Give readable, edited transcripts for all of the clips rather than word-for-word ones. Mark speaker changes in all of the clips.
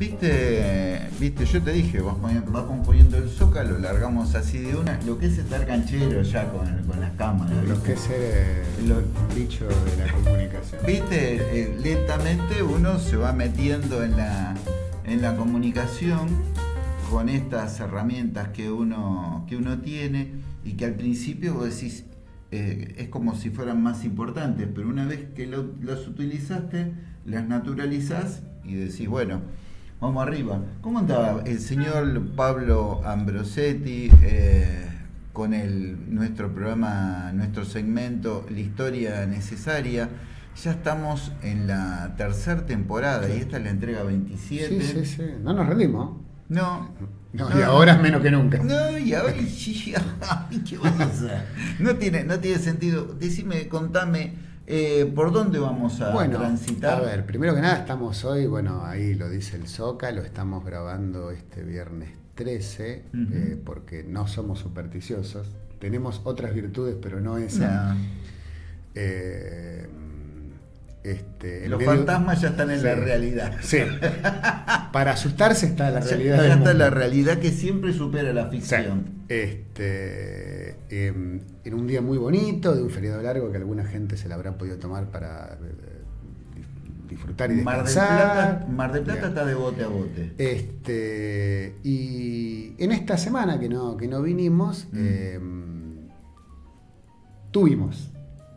Speaker 1: Viste, yo te dije, vas componiendo el Zócalo, largamos así de una. Lo que es estar canchero ya con las cámaras.
Speaker 2: Lo que es ser el bicho de la comunicación.
Speaker 1: Viste, lentamente uno se va metiendo en la comunicación con estas herramientas que uno tiene y que al principio vos decís, es como si fueran más importantes, pero una vez que las utilizaste, las naturalizás y decís, bueno, vamos arriba. ¿Cómo andaba el señor Pablo Ambrosetti con nuestro programa, nuestro segmento La Historia Necesaria? Ya estamos en la tercera temporada, sí. Y esta es la entrega 27.
Speaker 2: Sí. No nos rendimos.
Speaker 1: No,
Speaker 2: y ahora es menos que nunca.
Speaker 1: No, y ahora sí, ¿qué vamos a hacer? No tiene sentido. Decime, contame, ¿por dónde vamos a transitar?
Speaker 2: A ver, primero que nada estamos hoy, ahí lo dice el Zócalo, estamos grabando este viernes 13, porque no somos supersticiosos. Tenemos otras virtudes, pero no esa.
Speaker 1: Los fantasmas ya están en la realidad.
Speaker 2: Sí. Para asustarse está la realidad.
Speaker 1: Ya está la realidad que siempre supera la ficción.
Speaker 2: En un día muy bonito, de un feriado largo que alguna gente se la habrá podido tomar para disfrutar y descansar.
Speaker 1: Mar del Plata está de bote a bote.
Speaker 2: Y en esta semana que no vinimos, tuvimos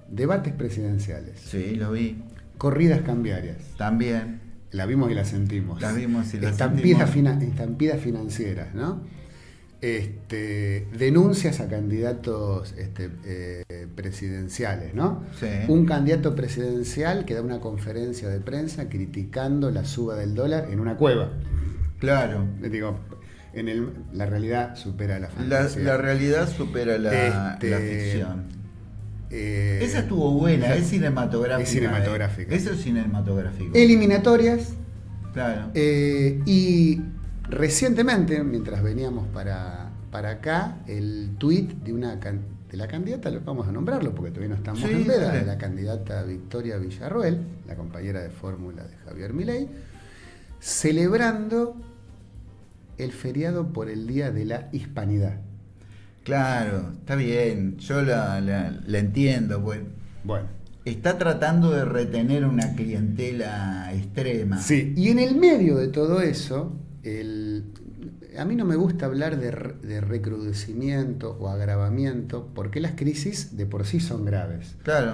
Speaker 2: debates presidenciales.
Speaker 1: Sí, lo vi.
Speaker 2: Corridas cambiarias.
Speaker 1: También.
Speaker 2: La vimos y la sentimos.
Speaker 1: La vimos y la
Speaker 2: sentimos. Estampidas financieras, ¿no? Denuncias a candidatos presidenciales, ¿no? Sí. Un candidato presidencial que da una conferencia de prensa criticando la suba del dólar en una cueva.
Speaker 1: Claro.
Speaker 2: Digo, la realidad supera la fantasía.
Speaker 1: La realidad supera la ficción. Esa estuvo buena, es cinematográfica. Eso es cinematográfico.
Speaker 2: Eliminatorias.
Speaker 1: Claro.
Speaker 2: Y recientemente, mientras veníamos para acá, el tuit de la candidata, vamos a nombrarlo porque todavía no estamos en veda, de la candidata Victoria Villarroel, la compañera de fórmula de Javier Milei, celebrando el feriado por el Día de la Hispanidad.
Speaker 1: Claro, está bien, yo la entiendo, pues.
Speaker 2: Bueno.
Speaker 1: Está tratando de retener una clientela extrema.
Speaker 2: Sí, y en el medio de todo eso, a mí no me gusta hablar de recrudecimiento o agravamiento, porque las crisis de por sí son graves.
Speaker 1: Claro.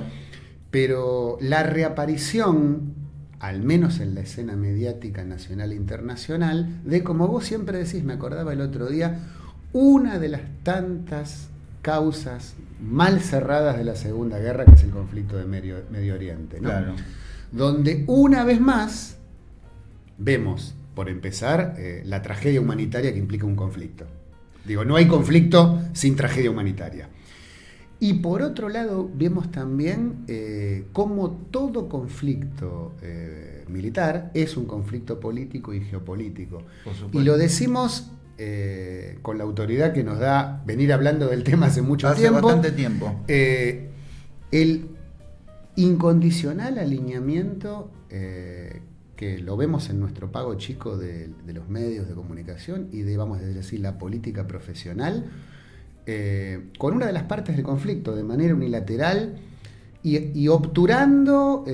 Speaker 2: Pero la reaparición, al menos en la escena mediática nacional e internacional, de, como vos siempre decís, me acordaba el otro día, una de las tantas causas mal cerradas de la Segunda Guerra, que es el conflicto de Medio Oriente, ¿no?
Speaker 1: Claro.
Speaker 2: Donde una vez más vemos, por empezar, la tragedia humanitaria que implica un conflicto. Digo, no hay conflicto sin tragedia humanitaria. Y por otro lado, vemos también cómo todo conflicto militar es un conflicto político y geopolítico.
Speaker 1: Por supuesto.
Speaker 2: Y lo decimos con la autoridad que nos da venir hablando del tema hace
Speaker 1: bastante tiempo.
Speaker 2: El incondicional alineamiento que lo vemos en nuestro pago chico de los medios de comunicación y de, vamos a decir, la política profesional, con una de las partes del conflicto de manera unilateral y obturando,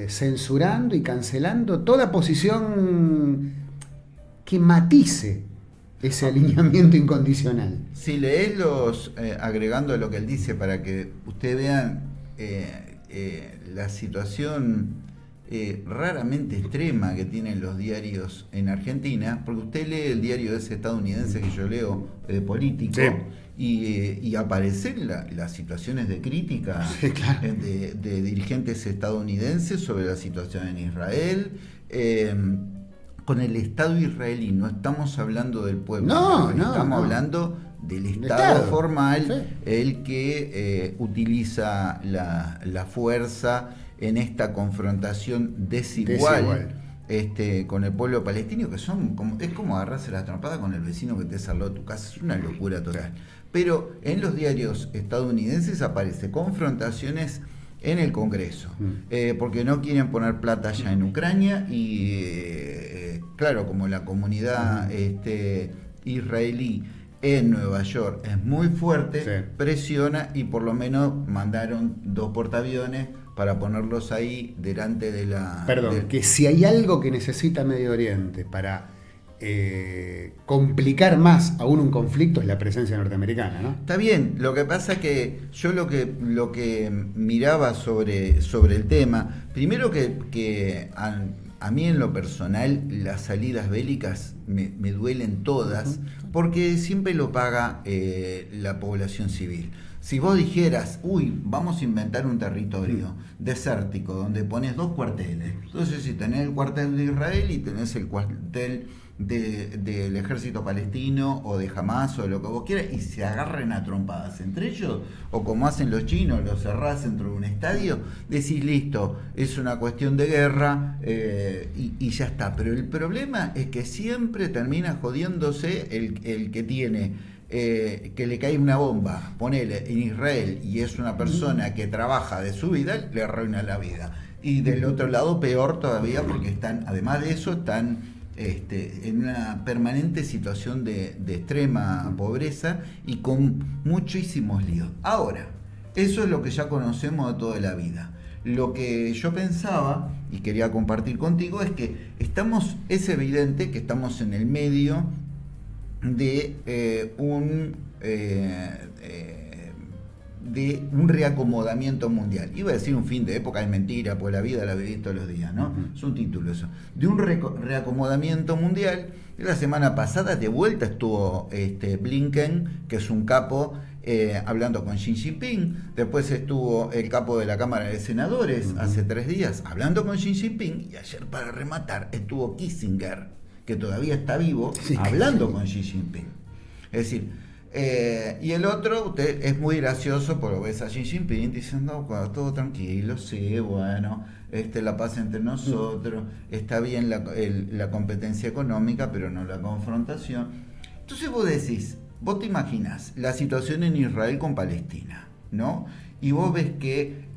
Speaker 2: censurando y cancelando toda posición que matice ese alineamiento incondicional.
Speaker 1: Si lees agregando a lo que él dice para que ustedes vean la situación raramente extrema que tienen los diarios en Argentina, porque usted lee el diario ese estadounidense que yo leo, Político, sí. Y aparecen las situaciones de crítica,
Speaker 2: sí, claro,
Speaker 1: de dirigentes estadounidenses sobre la situación en Israel, con el Estado israelí. No estamos hablando del pueblo, estamos hablando del Estado formal, sí, el que utiliza la fuerza en esta confrontación desigual. Con el pueblo palestino, que es como agarrarse la trompada con el vecino que te saló tu casa, es una locura total. Pero en los diarios estadounidenses aparece confrontaciones en el Congreso, porque no quieren poner plata allá en Ucrania y claro, como la comunidad israelí en Nueva York es muy fuerte,
Speaker 2: Sí.
Speaker 1: presiona y por lo menos mandaron 2 portaaviones para ponerlos ahí delante de la...
Speaker 2: Perdón, que si hay algo que necesita Medio Oriente para complicar más aún un conflicto es la presencia norteamericana, ¿no?
Speaker 1: Está bien, lo que pasa es que yo lo que miraba sobre el tema, primero que a mí en lo personal las salidas bélicas me duelen todas, porque siempre lo paga la población civil. Si vos dijeras, vamos a inventar un territorio desértico donde pones 2 cuarteles, entonces si tenés el cuartel de Israel y tenés el cuartel del ejército palestino o de Hamas o de lo que vos quieras, y se agarren a trompadas entre ellos, o como hacen los chinos, los cerrás dentro de un estadio, decís listo, es una cuestión de guerra y ya está. Pero el problema es que siempre termina jodiéndose el que tiene que le cae una bomba, ponele en Israel, y es una persona que trabaja de su vida, le arruina la vida. Y del otro lado peor todavía, porque están, además de eso, están en una permanente situación de extrema pobreza y con muchísimos líos. Ahora, eso es lo que ya conocemos de toda la vida. Lo que yo pensaba y quería compartir contigo es que es evidente que estamos en el medio de un reacomodamiento mundial. Iba a decir un fin de época, es mentira, pues la vida la vivís todos los días, ¿no? Es un título eso. De un reacomodamiento mundial. La semana pasada de vuelta estuvo Blinken, que es un capo, hablando con Xi Jinping. Después estuvo el capo de la Cámara de Senadores hace 3 días hablando con Xi Jinping. Y ayer, para rematar, estuvo Kissinger, que todavía está vivo, hablando con Xi Jinping. Es decir, y el otro, es muy gracioso porque ves a Xi Jinping diciendo todo tranquilo, sí, bueno, la paz entre nosotros, está bien la competencia económica, pero no la confrontación. Entonces vos te imaginás la situación en Israel con Palestina, ¿no? Y vos ves que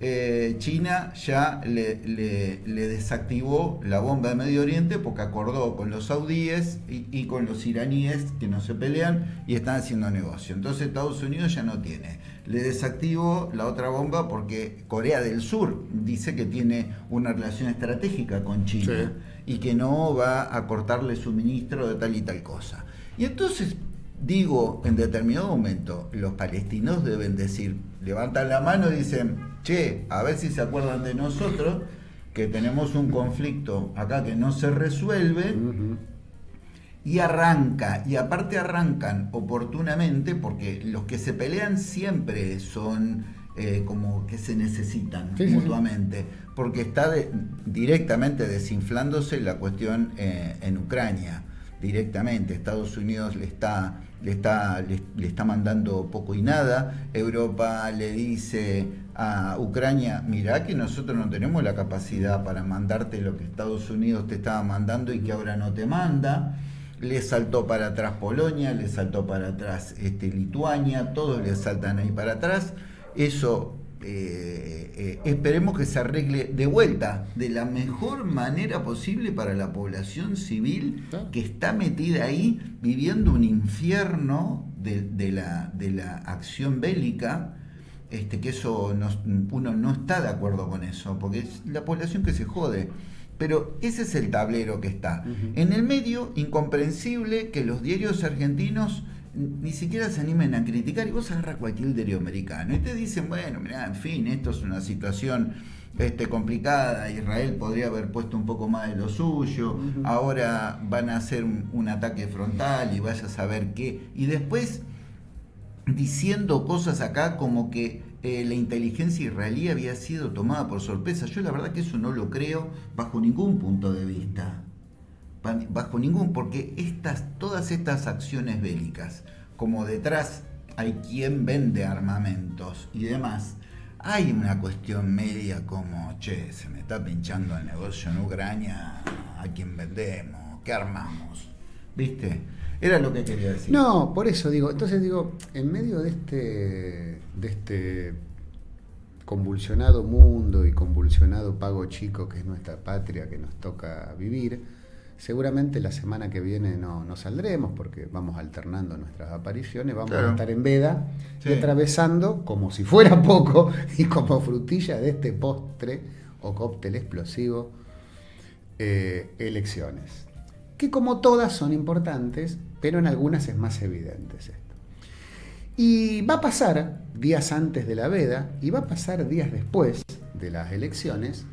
Speaker 1: China ya le desactivó la bomba de Medio Oriente porque acordó con los saudíes y con los iraníes que no se pelean y están haciendo negocio. Entonces Estados Unidos ya no tiene. Le desactivó la otra bomba porque Corea del Sur dice que tiene una relación estratégica con China y que no va a cortarle suministro de tal y tal cosa. Y entonces digo, en determinado momento, los palestinos deben decir, levantan la mano y dicen, che, a ver si se acuerdan de nosotros, que tenemos un conflicto acá que no se resuelve, y aparte arrancan oportunamente, porque los que se pelean siempre son como que se necesitan mutuamente, porque está directamente desinflándose la cuestión en Ucrania. Directamente, Estados Unidos le está mandando poco y nada. Europa le dice a Ucrania, mirá que nosotros no tenemos la capacidad para mandarte lo que Estados Unidos te estaba mandando y que ahora no te manda. Le saltó para atrás Polonia, le saltó para atrás Lituania, todos le saltan ahí para atrás. Eso esperemos que se arregle de vuelta de la mejor manera posible para la población civil que está metida ahí viviendo un infierno de la acción bélica, que eso uno no está de acuerdo con eso, porque es la población que se jode. Pero ese es el tablero que está. En el medio, incomprensible que los diarios argentinos ni siquiera se animen a criticar, y vos agarras cualquier diario americano y te dicen, bueno, mirá, en fin, esto es una situación complicada, Israel podría haber puesto un poco más de lo suyo, ahora van a hacer un ataque frontal y vaya a saber qué, y después diciendo cosas acá como que la inteligencia israelí había sido tomada por sorpresa. Yo la verdad que eso no lo creo bajo ningún punto de vista. Porque todas estas acciones bélicas, como detrás hay quien vende armamentos y demás, hay una cuestión media como, che, se me está pinchando el negocio en Ucrania, ¿a quién vendemos? ¿Qué armamos? ¿Viste? Era lo que quería decir.
Speaker 2: No, por eso digo, en medio de este convulsionado mundo y convulsionado pago chico que es nuestra patria, que nos toca vivir, Seguramente la semana que viene no saldremos porque vamos alternando nuestras apariciones, vamos
Speaker 1: Claro.
Speaker 2: a estar en veda
Speaker 1: Sí.
Speaker 2: y atravesando, como si fuera poco y como frutilla de este postre o cóctel explosivo, elecciones. Que como todas son importantes, pero en algunas es más evidente esto. Y va a pasar días antes de la veda y va a pasar días después de las elecciones,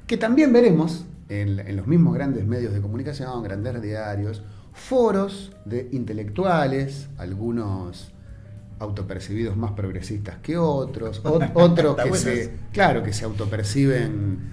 Speaker 2: que también veremos en los mismos grandes medios de comunicación, grandes diarios, foros de intelectuales, algunos autopercibidos más progresistas que otros, otros que se autoperciben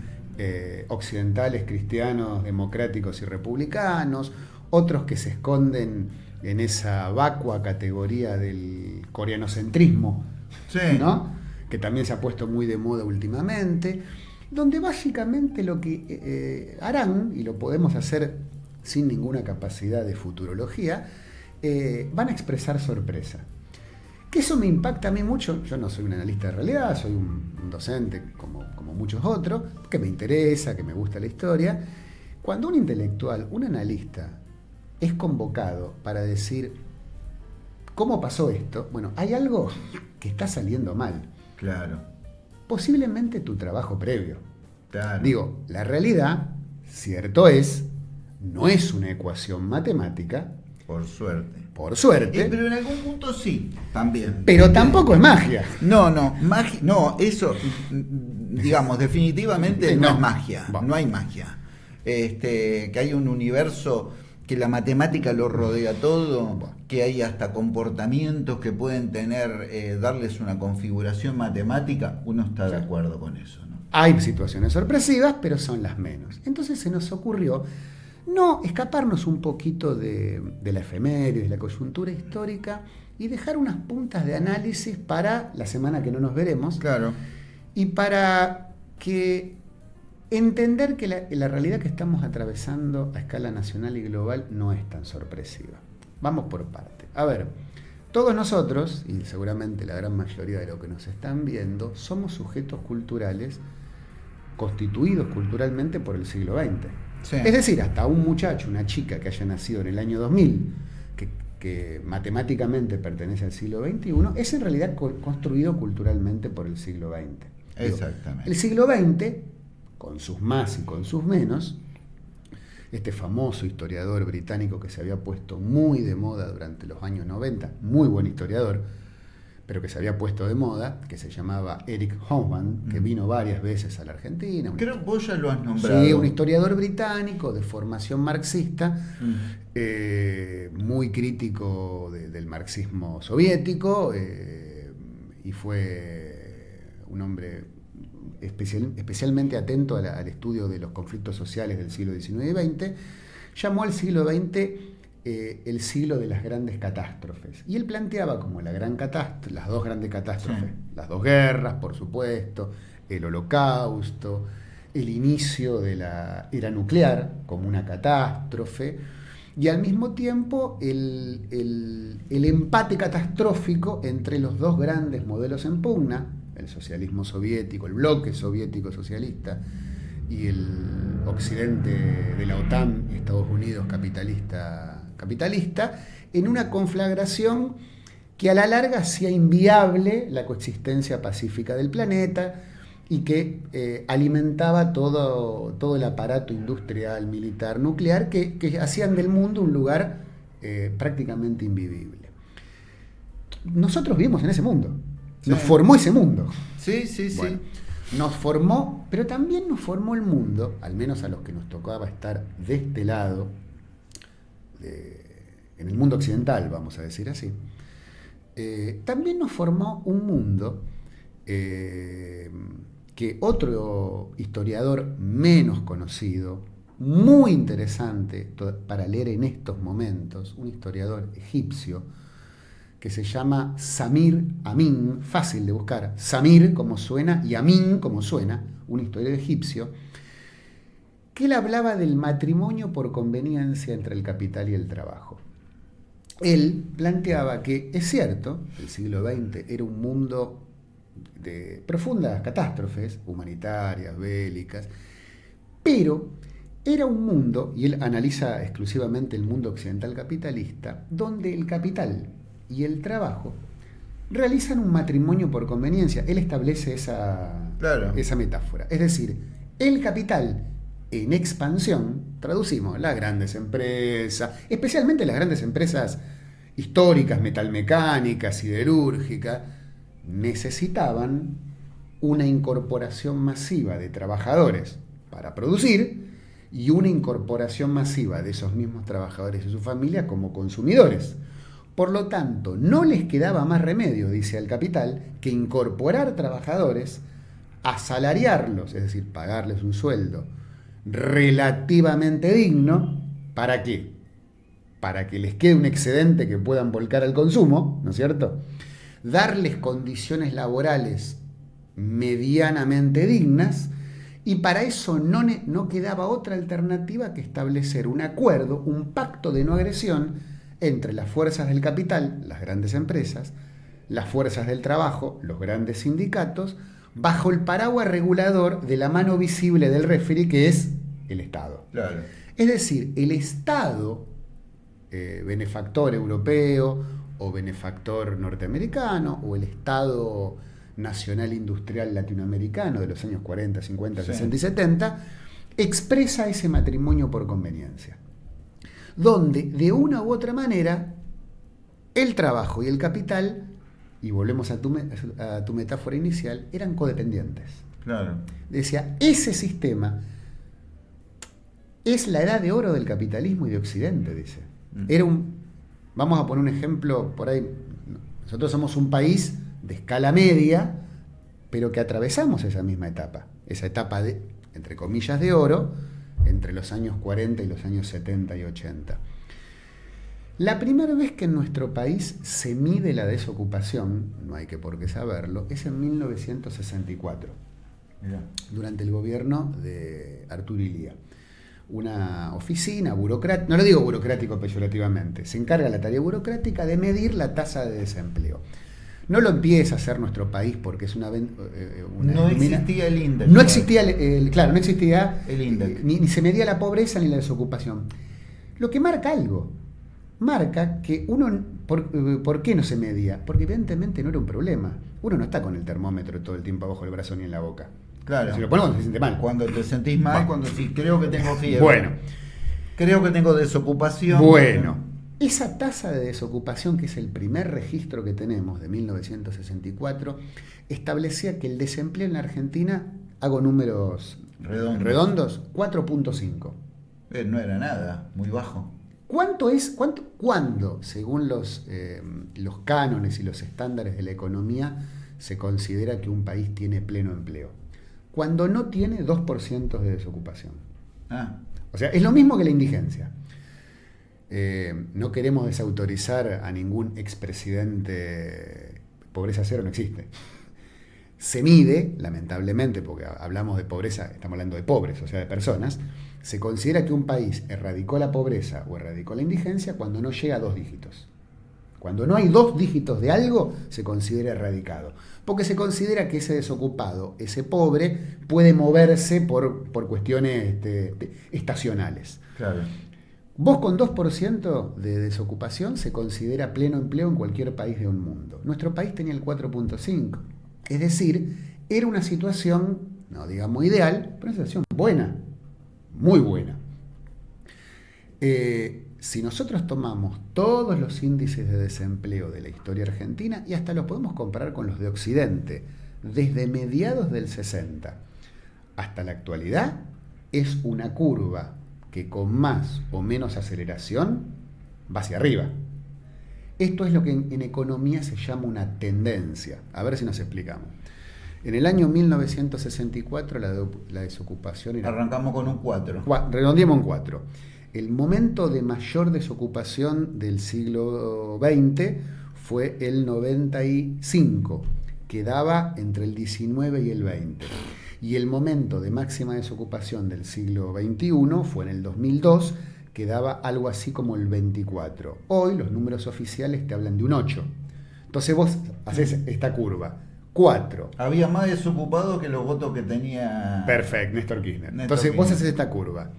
Speaker 2: occidentales, cristianos, democráticos y republicanos, otros que se esconden en esa vacua categoría del coreanocentrismo,
Speaker 1: Sí.
Speaker 2: ¿no? Que también se ha puesto muy de moda últimamente, donde básicamente lo que harán, y lo podemos hacer sin ninguna capacidad de futurología, van a expresar sorpresa. Que eso me impacta a mí mucho. Yo no soy un analista de realidad, soy un docente como muchos otros, que me interesa, que me gusta la historia. Cuando un intelectual, un analista, es convocado para decir ¿cómo pasó esto? Bueno, hay algo que está saliendo mal.
Speaker 1: Claro.
Speaker 2: Posiblemente tu trabajo previo.
Speaker 1: Claro.
Speaker 2: Digo, la realidad, cierto es, no es una ecuación matemática,
Speaker 1: Por suerte.
Speaker 2: por suerte,
Speaker 1: Pero en algún punto sí, también.
Speaker 2: pero tampoco es magia.
Speaker 1: No, eso, digamos, definitivamente no
Speaker 2: No.
Speaker 1: es magia,
Speaker 2: Bueno.
Speaker 1: no hay magia. Que hay un universo que la matemática lo rodea todo, que hay hasta comportamientos que pueden tener, darles una configuración matemática, uno está de acuerdo con eso, ¿no?
Speaker 2: Hay situaciones sorpresivas, pero son las menos. Entonces se nos ocurrió no escaparnos un poquito de la efeméride, de la coyuntura histórica y dejar unas puntas de análisis para la semana que no nos veremos.
Speaker 1: Claro.
Speaker 2: Y para que entender que la realidad que estamos atravesando a escala nacional y global no es tan sorpresiva. Vamos por parte. A ver, todos nosotros, y seguramente la gran mayoría de los que nos están viendo, somos sujetos culturales constituidos culturalmente por el siglo XX.
Speaker 1: Sí.
Speaker 2: Es decir, hasta un muchacho, una chica que haya nacido en el año 2000, que matemáticamente pertenece al siglo XXI, es en realidad construido culturalmente por el siglo XX.
Speaker 1: Exactamente.
Speaker 2: El siglo XX, con sus más y con sus menos, este famoso historiador británico que se había puesto muy de moda durante los años 90, muy buen historiador, pero que se había puesto de moda, que se llamaba Eric Hobsbawm, que vino varias veces a la Argentina.
Speaker 1: Creo que vos ya lo has nombrado.
Speaker 2: Sí, un historiador británico de formación marxista, muy crítico del marxismo soviético, y fue un hombre especialmente atento al estudio de los conflictos sociales del siglo XIX y XX. Llamó al siglo XX el siglo de las grandes catástrofes. Y él planteaba como las dos grandes catástrofes,
Speaker 1: Sí.
Speaker 2: las dos guerras, por supuesto, el Holocausto, el inicio de la era nuclear como una catástrofe, y al mismo tiempo el empate catastrófico entre los dos grandes modelos en pugna, el socialismo soviético, el bloque soviético socialista, y el occidente de la OTAN, Estados Unidos capitalista, en una conflagración que a la larga hacía inviable la coexistencia pacífica del planeta y que alimentaba todo el aparato industrial, militar, nuclear, que hacían del mundo un lugar prácticamente invivible. Nosotros vivimos en ese mundo, nos formó ese mundo.
Speaker 1: Sí.
Speaker 2: Bueno, nos formó, pero también nos formó el mundo, al menos a los que nos tocaba estar de este lado, en el mundo occidental, vamos a decir así. También nos formó un mundo que otro historiador menos conocido, muy interesante para leer en estos momentos, un historiador egipcio, que se llama Samir Amin, fácil de buscar, Samir como suena y Amin como suena, un historiador egipcio, que él hablaba del matrimonio por conveniencia entre el capital y el trabajo. Él planteaba que, es cierto, el siglo XX era un mundo de profundas catástrofes humanitarias, bélicas, pero Era un mundo, y él analiza exclusivamente el mundo occidental capitalista, donde el capital y el trabajo realizan un matrimonio por conveniencia. Él establece esa metáfora. Es decir, el capital en expansión, traducimos, las grandes empresas, especialmente las grandes empresas históricas, metalmecánicas, siderúrgicas, necesitaban una incorporación masiva de trabajadores para producir y una incorporación masiva de esos mismos trabajadores y su familia como consumidores. Por lo tanto, no les quedaba más remedio, dice el capital, que incorporar trabajadores, asalariarlos, es decir, pagarles un sueldo relativamente digno. ¿Para qué? Para que les quede un excedente que puedan volcar al consumo, ¿no es cierto? Darles condiciones laborales medianamente dignas, y para eso no quedaba otra alternativa que establecer un acuerdo, un pacto de no agresión entre las fuerzas del capital, las grandes empresas, las fuerzas del trabajo, los grandes sindicatos, bajo el paraguas regulador de la mano visible del referee, que es el Estado.
Speaker 1: Claro.
Speaker 2: Es decir, el Estado, benefactor europeo o benefactor norteamericano, o el Estado nacional industrial latinoamericano de los años 40, 50, 60 y 70, expresa ese matrimonio por conveniencia, donde de una u otra manera el trabajo y el capital, y volvemos a tu metáfora inicial, eran codependientes.
Speaker 1: Claro.
Speaker 2: Decía, ese sistema es la edad de oro del capitalismo y de Occidente, dice. Vamos a poner un ejemplo por ahí. Nosotros somos un país de escala media, pero que atravesamos esa misma etapa, esa etapa de, entre comillas, de oro, entre los años 40 y los años 70 y 80. La primera vez que en nuestro país se mide la desocupación, no hay que por qué saberlo, es en 1964, durante el gobierno de Arturo Illia. Una oficina burocrática, no lo digo burocrático peyorativamente, se encarga la tarea burocrática de medir la tasa de desempleo. No lo empieza a hacer nuestro país porque es una
Speaker 1: no existía el índice.
Speaker 2: No existía no existía
Speaker 1: el índice.
Speaker 2: Ni se medía la pobreza ni la desocupación. Lo que marca algo, marca que uno, ¿por qué no se medía? Porque evidentemente no era un problema. Uno no está con el termómetro todo el tiempo abajo del brazo ni en la boca.
Speaker 1: Claro.
Speaker 2: Si lo ponemos, se siente mal.
Speaker 1: Cuando te sentís mal,
Speaker 2: bueno.
Speaker 1: cuando sí, creo que tengo fiebre.
Speaker 2: Bueno.
Speaker 1: Creo que tengo desocupación.
Speaker 2: Bueno. Esa tasa de desocupación, que es el primer registro que tenemos de 1964, establecía que el desempleo en la Argentina, hago números redondos 4.5.
Speaker 1: No era nada, muy bajo.
Speaker 2: ¿Cuándo, según los cánones y los estándares de la economía, se considera que un país tiene pleno empleo? Cuando no tiene 2% de desocupación. O sea, es lo mismo que la indigencia. No queremos desautorizar a ningún expresidente. Pobreza cero no existe. Se mide, lamentablemente, porque hablamos de pobreza, estamos hablando de pobres, o sea, de personas. Se considera que un país erradicó la pobreza o erradicó la indigencia cuando no llega a 2 dígitos. Cuando no hay 2 dígitos de algo, se considera erradicado. Porque se considera que ese desocupado, ese pobre, puede moverse por cuestiones estacionales.
Speaker 1: Claro.
Speaker 2: Vos con 2% de desocupación se considera pleno empleo en cualquier país del mundo. Nuestro país tenía el 4.5. Es decir, era una situación, no digamos ideal, pero una situación buena, muy buena. Si nosotros tomamos todos los índices de desempleo de la historia argentina, y hasta los podemos comparar con los de Occidente, desde mediados del 60 hasta la actualidad, es una curva que con más o menos aceleración va hacia arriba. Esto es lo que en economía se llama una tendencia. A ver si nos explicamos. En el año 1964 la desocupación era...
Speaker 1: Arrancamos con un 4.
Speaker 2: Redondeemos un 4. El momento de mayor desocupación del siglo XX fue el 95, que daba entre el 19 y el 20. Y el momento de máxima desocupación del siglo XXI fue en el 2002, que daba algo así como el 24. Hoy los números oficiales te hablan de un 8. Entonces vos haces esta curva. 4.
Speaker 1: Había más desocupados que los votos que tenía...
Speaker 2: Perfecto, Néstor Kirchner. Entonces vos haces esta curva.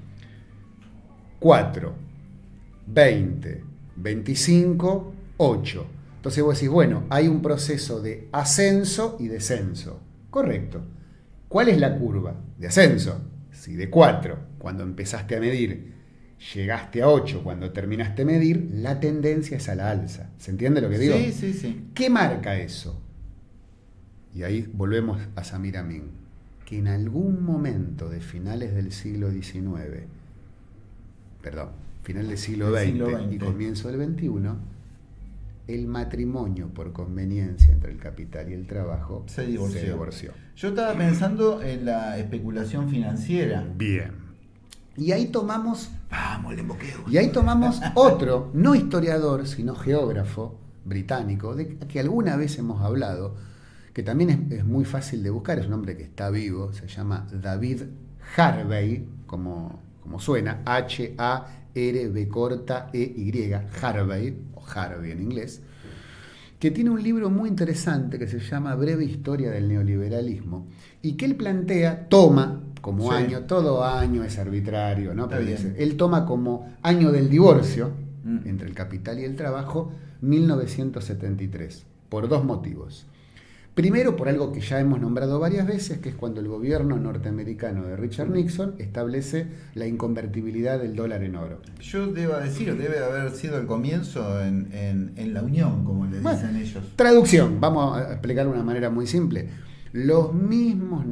Speaker 2: 4, 20, 25, 8. Entonces vos decís, bueno, hay un proceso de ascenso y descenso. Correcto. ¿Cuál es la curva? De ascenso. Si de 4, cuando empezaste a medir, llegaste a 8 cuando terminaste de medir, la tendencia es a la alza. ¿Se entiende lo que digo?
Speaker 1: Sí, sí, sí.
Speaker 2: ¿Qué marca eso? Y ahí volvemos a Samir Amin. Que en algún momento de finales del siglo XIX, final del siglo XX y comienzo del XXI, el matrimonio por conveniencia entre el capital y el trabajo
Speaker 1: se divorció. Yo estaba
Speaker 2: Bien.
Speaker 1: pensando en la especulación financiera.
Speaker 2: Bien. Y ahí tomamos...
Speaker 1: Vamos, el emboqueo.
Speaker 2: Y ahí tomamos otro, no historiador, sino geógrafo británico, de que alguna vez hemos hablado, que también es muy fácil de buscar, es un hombre que está vivo, se llama David Harvey, como suena, H-A-R-B-E-Y, Harvey, o Harvey en inglés, que tiene un libro muy interesante que se llama Breve Historia del Neoliberalismo, y que él toma como
Speaker 1: sí.
Speaker 2: año, todo año es arbitrario, ¿no? Pero
Speaker 1: Está bien.
Speaker 2: él toma como año del divorcio entre el capital y el trabajo 1973, por dos motivos. Primero, por algo que ya hemos nombrado varias veces, que es cuando el gobierno norteamericano de Richard Nixon establece la inconvertibilidad del dólar en oro.
Speaker 1: Yo debo decir, debe haber sido el comienzo en la unión, como le dicen ellos.
Speaker 2: Traducción, vamos a explicarlo de una manera muy simple. Los mismos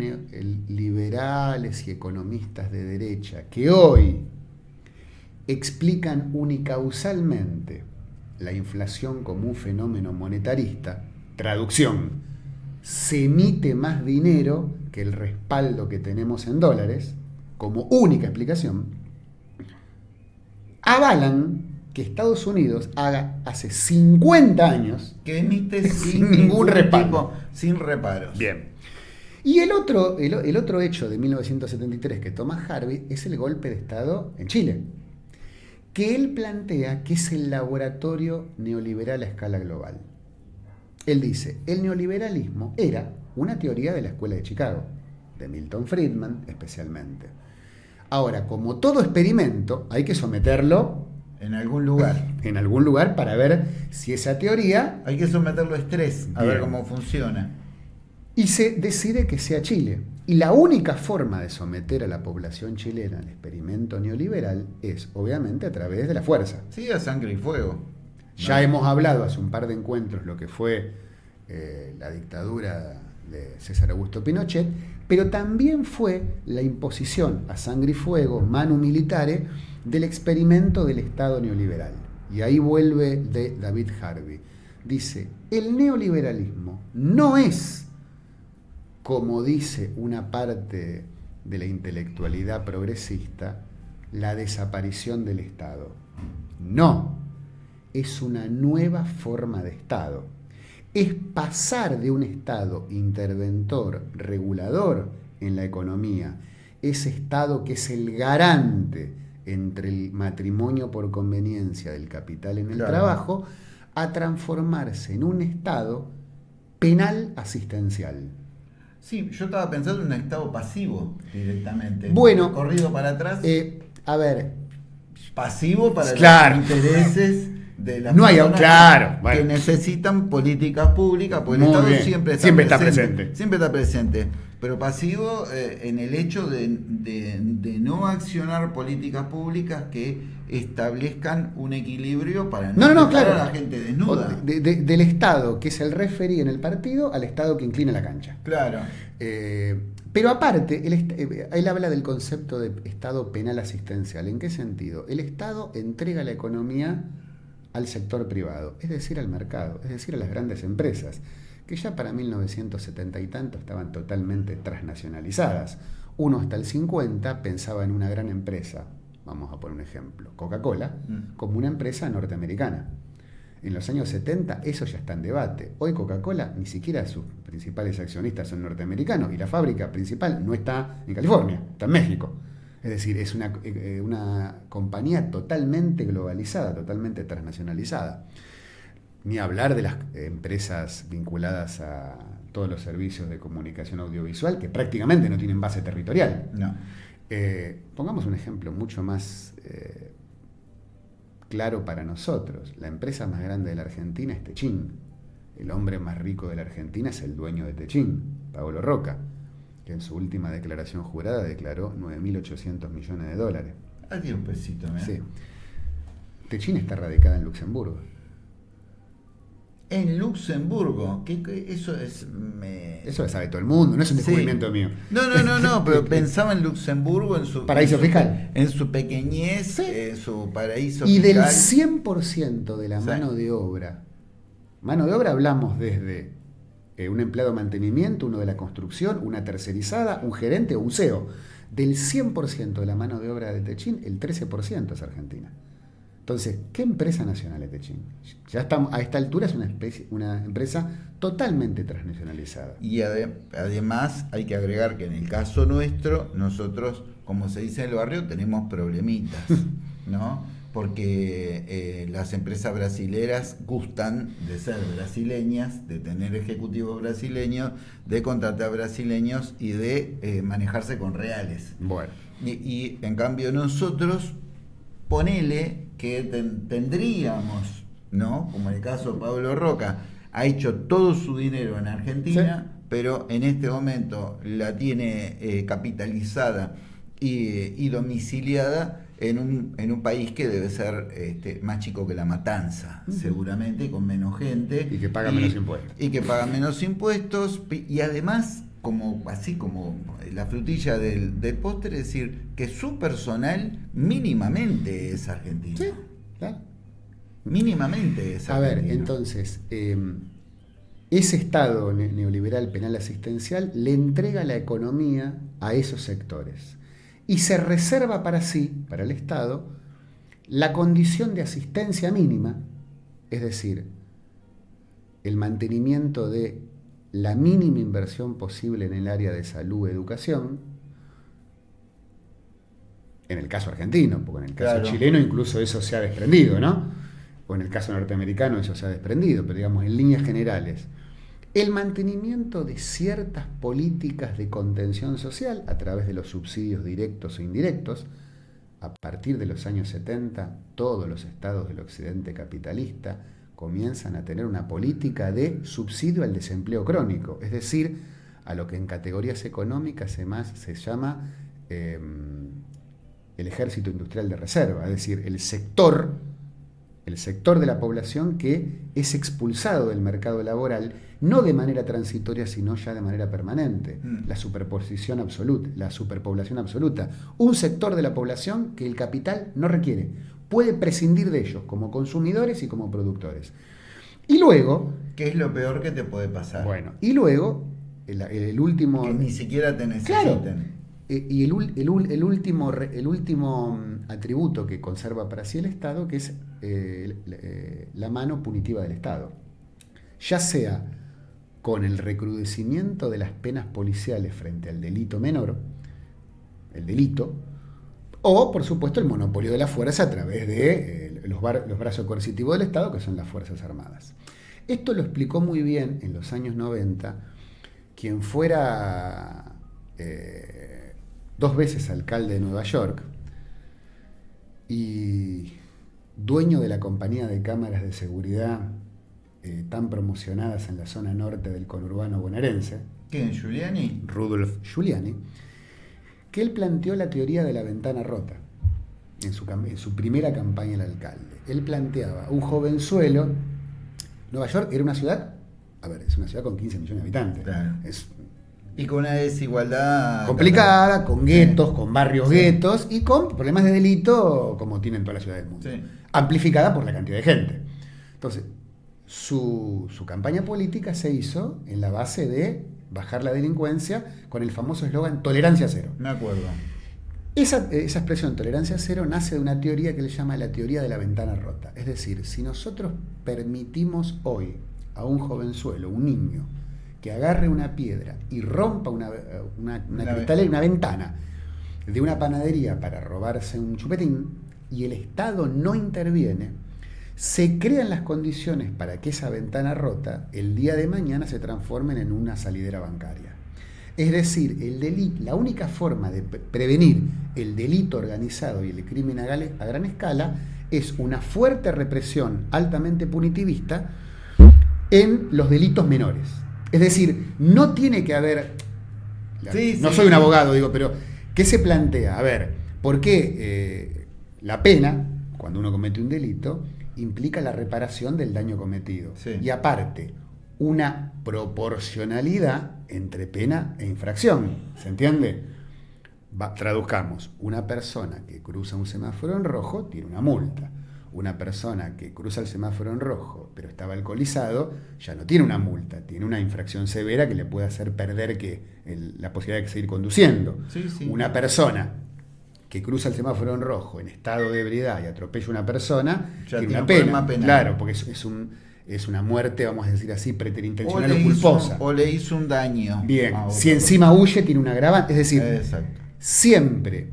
Speaker 2: liberales y economistas de derecha que hoy explican unicausalmente la inflación como un fenómeno monetarista, traducción, se emite más dinero que el respaldo que tenemos en dólares, como única explicación, avalan que Estados Unidos hace 50 años
Speaker 1: que emite
Speaker 2: sin ningún respaldo.
Speaker 1: Sin reparos.
Speaker 2: Bien. Y el otro hecho de 1973 que toma Harvey es el golpe de Estado en Chile, que él plantea que es el laboratorio neoliberal a escala global. Él dice, el neoliberalismo era una teoría de la Escuela de Chicago, de Milton Friedman especialmente. Ahora, como todo experimento, hay que someterlo
Speaker 1: en algún lugar.
Speaker 2: En algún lugar para ver si esa teoría...
Speaker 1: Hay que someterlo a estrés, a
Speaker 2: Bien.
Speaker 1: ver cómo funciona.
Speaker 2: Y se decide que sea Chile. Y la única forma de someter a la población chilena al experimento neoliberal es, obviamente, a través de la fuerza.
Speaker 1: Sí, a sangre y fuego.
Speaker 2: Ya hemos hablado hace un par de encuentros lo que fue la dictadura de César Augusto Pinochet, pero también fue la imposición a sangre y fuego, manu militare, del experimento del Estado neoliberal. Y ahí vuelve de David Harvey. Dice, el neoliberalismo no es, como dice una parte de la intelectualidad progresista, la desaparición del Estado. No, es una nueva forma de Estado. Es pasar de un Estado interventor, regulador en la economía, ese Estado que es el garante entre el matrimonio por conveniencia del capital en el trabajo, a transformarse en un Estado penal asistencial.
Speaker 1: Sí, yo estaba pensando en un Estado pasivo directamente.
Speaker 2: Bueno,
Speaker 1: corrido para atrás.
Speaker 2: A ver,
Speaker 1: pasivo para
Speaker 2: claro.
Speaker 1: los intereses de las
Speaker 2: no hay,
Speaker 1: personas
Speaker 2: claro,
Speaker 1: que
Speaker 2: bueno.
Speaker 1: necesitan políticas públicas, porque el
Speaker 2: Muy
Speaker 1: Estado
Speaker 2: bien.
Speaker 1: siempre está presente. Siempre está presente. Pero pasivo en el hecho de no accionar políticas públicas que establezcan un equilibrio para no dejar
Speaker 2: claro.
Speaker 1: a la gente desnuda.
Speaker 2: Del Estado que es el referí en el partido al Estado que inclina la cancha.
Speaker 1: Claro.
Speaker 2: Pero aparte, él habla del concepto de Estado penal asistencial. ¿En qué sentido? El Estado entrega la economía al sector privado, es decir, al mercado, es decir, a las grandes empresas, que ya para 1970 y tanto estaban totalmente transnacionalizadas. Uno hasta el 50 pensaba en una gran empresa, vamos a poner un ejemplo, Coca-Cola, como una empresa norteamericana. En los años 70 eso ya está en debate. Hoy Coca-Cola ni siquiera sus principales accionistas son norteamericanos y la fábrica principal no está en California, está en México. Es decir, es una compañía totalmente globalizada, totalmente transnacionalizada. Ni hablar de las empresas vinculadas a todos los servicios de comunicación audiovisual que prácticamente no tienen base territorial.
Speaker 1: No.
Speaker 2: Pongamos un ejemplo mucho más claro para nosotros. La empresa más grande de la Argentina es Techin. El hombre más rico de la Argentina es el dueño de Techin, Pablo Roca, que en su última declaración jurada declaró 9.800 millones de dólares.
Speaker 1: Aquí un pesito, ¿eh?
Speaker 2: Sí. Techin está radicada en Luxemburgo.
Speaker 1: En Luxemburgo, eso es...
Speaker 2: Eso lo sabe todo el mundo, no es un descubrimiento mío.
Speaker 1: No, pero pensaba en Luxemburgo, en su...
Speaker 2: Paraíso fiscal.
Speaker 1: En su pequeñez,
Speaker 2: Sí.
Speaker 1: en su paraíso
Speaker 2: Y
Speaker 1: fiscal.
Speaker 2: del 100% de la
Speaker 1: Sí.
Speaker 2: mano de obra hablamos desde un empleado de mantenimiento, uno de la construcción, una tercerizada, un gerente o un CEO. Del 100% de la mano de obra de Techin, el 13% es argentina. Entonces, ¿qué empresa nacional es Techin? Ya estamos, a esta altura es una empresa totalmente transnacionalizada.
Speaker 1: Y además hay que agregar que en el caso nuestro, nosotros, como se dice en el barrio, tenemos problemitas, ¿no? Porque las empresas brasileras gustan de ser brasileñas, de tener ejecutivos brasileños, de contratar brasileños y de manejarse con reales.
Speaker 2: Bueno.
Speaker 1: Y en cambio nosotros, ponele que tendríamos, ¿no? Como en el caso de Pablo Roca, ha hecho todo su dinero en Argentina, sí, pero en este momento la tiene capitalizada y domiciliada en un país que debe ser más chico que La Matanza, seguramente, con menos gente.
Speaker 2: Y que paga menos impuestos.
Speaker 1: Y que paga menos impuestos, y además, así como la frutilla del postre, es decir, que su personal mínimamente es argentino.
Speaker 2: Sí, claro.
Speaker 1: Mínimamente es argentino.
Speaker 2: A ver, entonces, ese Estado neoliberal penal asistencial le entrega la economía a esos sectores y se reserva para sí, para el Estado, la condición de asistencia mínima, es decir, el mantenimiento de la mínima inversión posible en el área de salud y educación, en el caso argentino, porque en el caso chileno incluso eso se ha desprendido, ¿no? O en el caso norteamericano eso se ha desprendido, pero digamos en líneas generales, el mantenimiento de ciertas políticas de contención social a través de los subsidios directos e indirectos. A partir de los años 70, todos los estados del occidente capitalista comienzan a tener una política de subsidio al desempleo crónico, es decir, a lo que en categorías económicas se llama el ejército industrial de reserva, es decir, el sector de la población que es expulsado del mercado laboral, no de manera transitoria, sino ya de manera permanente. La superposición absoluta, la superpoblación absoluta. Un sector de la población que el capital no requiere. Puede prescindir de ellos como consumidores y como productores. Y luego...
Speaker 1: ¿Qué es lo peor que te puede pasar?
Speaker 2: Bueno, y luego, el último...
Speaker 1: Que ni siquiera te necesiten.
Speaker 2: Claro. Y el último atributo que conserva para sí el Estado, que es la mano punitiva del Estado. Ya sea con el recrudecimiento de las penas policiales frente al delito menor, el delito, o, por supuesto, el monopolio de la fuerza a través de los brazos coercitivos del Estado, que son las Fuerzas Armadas. Esto lo explicó muy bien en los años 90 quien fuera 2 veces alcalde de Nueva York y dueño de la compañía de cámaras de seguridad tan promocionadas en la zona norte del conurbano bonaerense.
Speaker 1: ¿Quién? ¿Giuliani?
Speaker 2: Rudolph Giuliani, que él planteó la teoría de la ventana rota en su primera campaña al alcalde. Él planteaba un jovenzuelo. Nueva York era una ciudad, es una ciudad con 15 millones de habitantes.
Speaker 1: Claro. Y con una desigualdad
Speaker 2: complicada, con guetos, con barrios guetos y con problemas de delito como tienen todas las ciudades del mundo.
Speaker 1: Sí.
Speaker 2: Amplificada por la cantidad de gente. Entonces, su campaña política se hizo en la base de bajar la delincuencia con el famoso eslogan tolerancia cero.
Speaker 1: Me acuerdo.
Speaker 2: Esa expresión tolerancia cero nace de una teoría que le llama la teoría de la ventana rota. Es decir, si nosotros permitimos hoy a un jovenzuelo, un niño, que agarre una piedra y rompa una cristalera, una ventana de una panadería para robarse un chupetín, y el Estado no interviene, se crean las condiciones para que esa ventana rota el día de mañana se transformen en una salidera bancaria. Es decir, la única forma de prevenir el delito organizado y el crimen a gran escala es una fuerte represión altamente punitivista en los delitos menores. Es decir, no tiene que haber... no soy un abogado, digo, pero ¿qué se plantea? A ver, ¿por qué la pena, cuando uno comete un delito, implica la reparación del daño cometido?
Speaker 1: Sí.
Speaker 2: Y aparte, una proporcionalidad entre pena e infracción. ¿Se entiende? Traduzcamos, una persona que cruza un semáforo en rojo tiene una multa. Una persona que cruza el semáforo en rojo pero estaba alcoholizado ya no tiene una multa, tiene una infracción severa que le puede hacer perder la posibilidad de seguir conduciendo.
Speaker 1: Sí, sí.
Speaker 2: Una persona que cruza el semáforo en rojo en estado de ebriedad y atropella a una persona
Speaker 1: ya
Speaker 2: tiene una
Speaker 1: pena.
Speaker 2: Claro, porque es una muerte, vamos a decir así, preterintencional o culposa.
Speaker 1: O le hizo un daño.
Speaker 2: Bien, si encima huye tiene un agravante. Es decir,
Speaker 1: exacto,
Speaker 2: siempre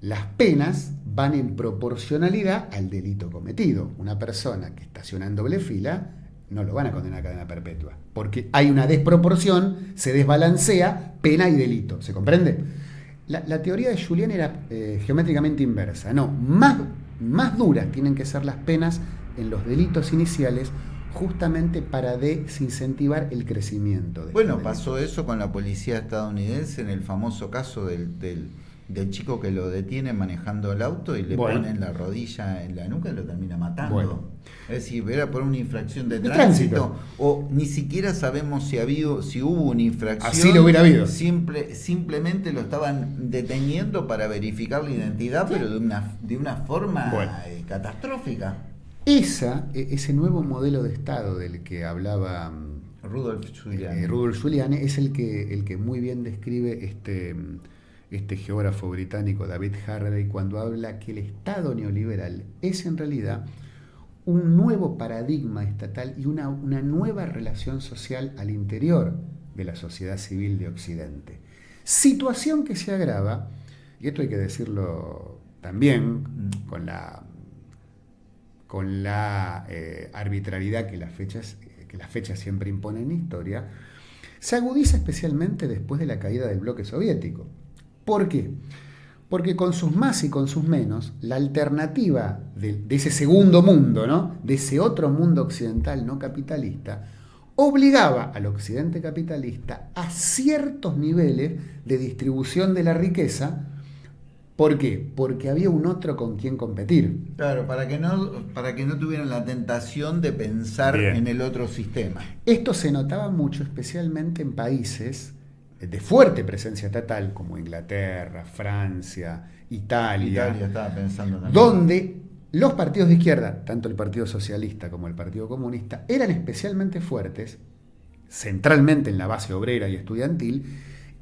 Speaker 2: las penas van en proporcionalidad al delito cometido. Una persona que estaciona en doble fila no lo van a condenar a cadena perpetua, porque hay una desproporción, se desbalancea pena y delito. ¿Se comprende? La teoría de Julián era geométricamente inversa. No, más duras tienen que ser las penas en los delitos iniciales, justamente para desincentivar el crecimiento.
Speaker 1: Bueno, pasó eso con la policía estadounidense en el famoso caso del chico que lo detiene manejando el auto y le ponen la rodilla en la nuca y lo termina matando.
Speaker 2: Bueno.
Speaker 1: Es decir, era por una infracción de tránsito, o ni siquiera sabemos si hubo una infracción.
Speaker 2: Así lo hubiera habido.
Speaker 1: Simplemente lo estaban deteniendo para verificar la identidad, sí, pero de una forma catastrófica.
Speaker 2: Ese nuevo modelo de Estado del que hablaba
Speaker 1: Rudolf
Speaker 2: Giuliani es el que muy bien describe este geógrafo británico David Harvey cuando habla que el Estado neoliberal es en realidad un nuevo paradigma estatal y una nueva relación social al interior de la sociedad civil de Occidente. Situación que se agrava, y esto hay que decirlo también con la arbitrariedad que las fechas siempre imponen en historia, se agudiza especialmente después de la caída del bloque soviético. ¿Por qué? Porque con sus más y con sus menos, la alternativa de ese segundo mundo, ¿no? De ese otro mundo occidental no capitalista, obligaba al occidente capitalista a ciertos niveles de distribución de la riqueza. ¿Por qué? Porque había un otro con quien competir.
Speaker 1: Claro, para que no tuvieran la tentación de pensar en el otro sistema.
Speaker 2: Esto se notaba mucho, especialmente en países de fuerte presencia estatal, como Inglaterra, Francia, Italia,
Speaker 1: estaba pensando también,
Speaker 2: donde los partidos de izquierda, tanto el Partido Socialista como el Partido Comunista, eran especialmente fuertes, centralmente en la base obrera y estudiantil,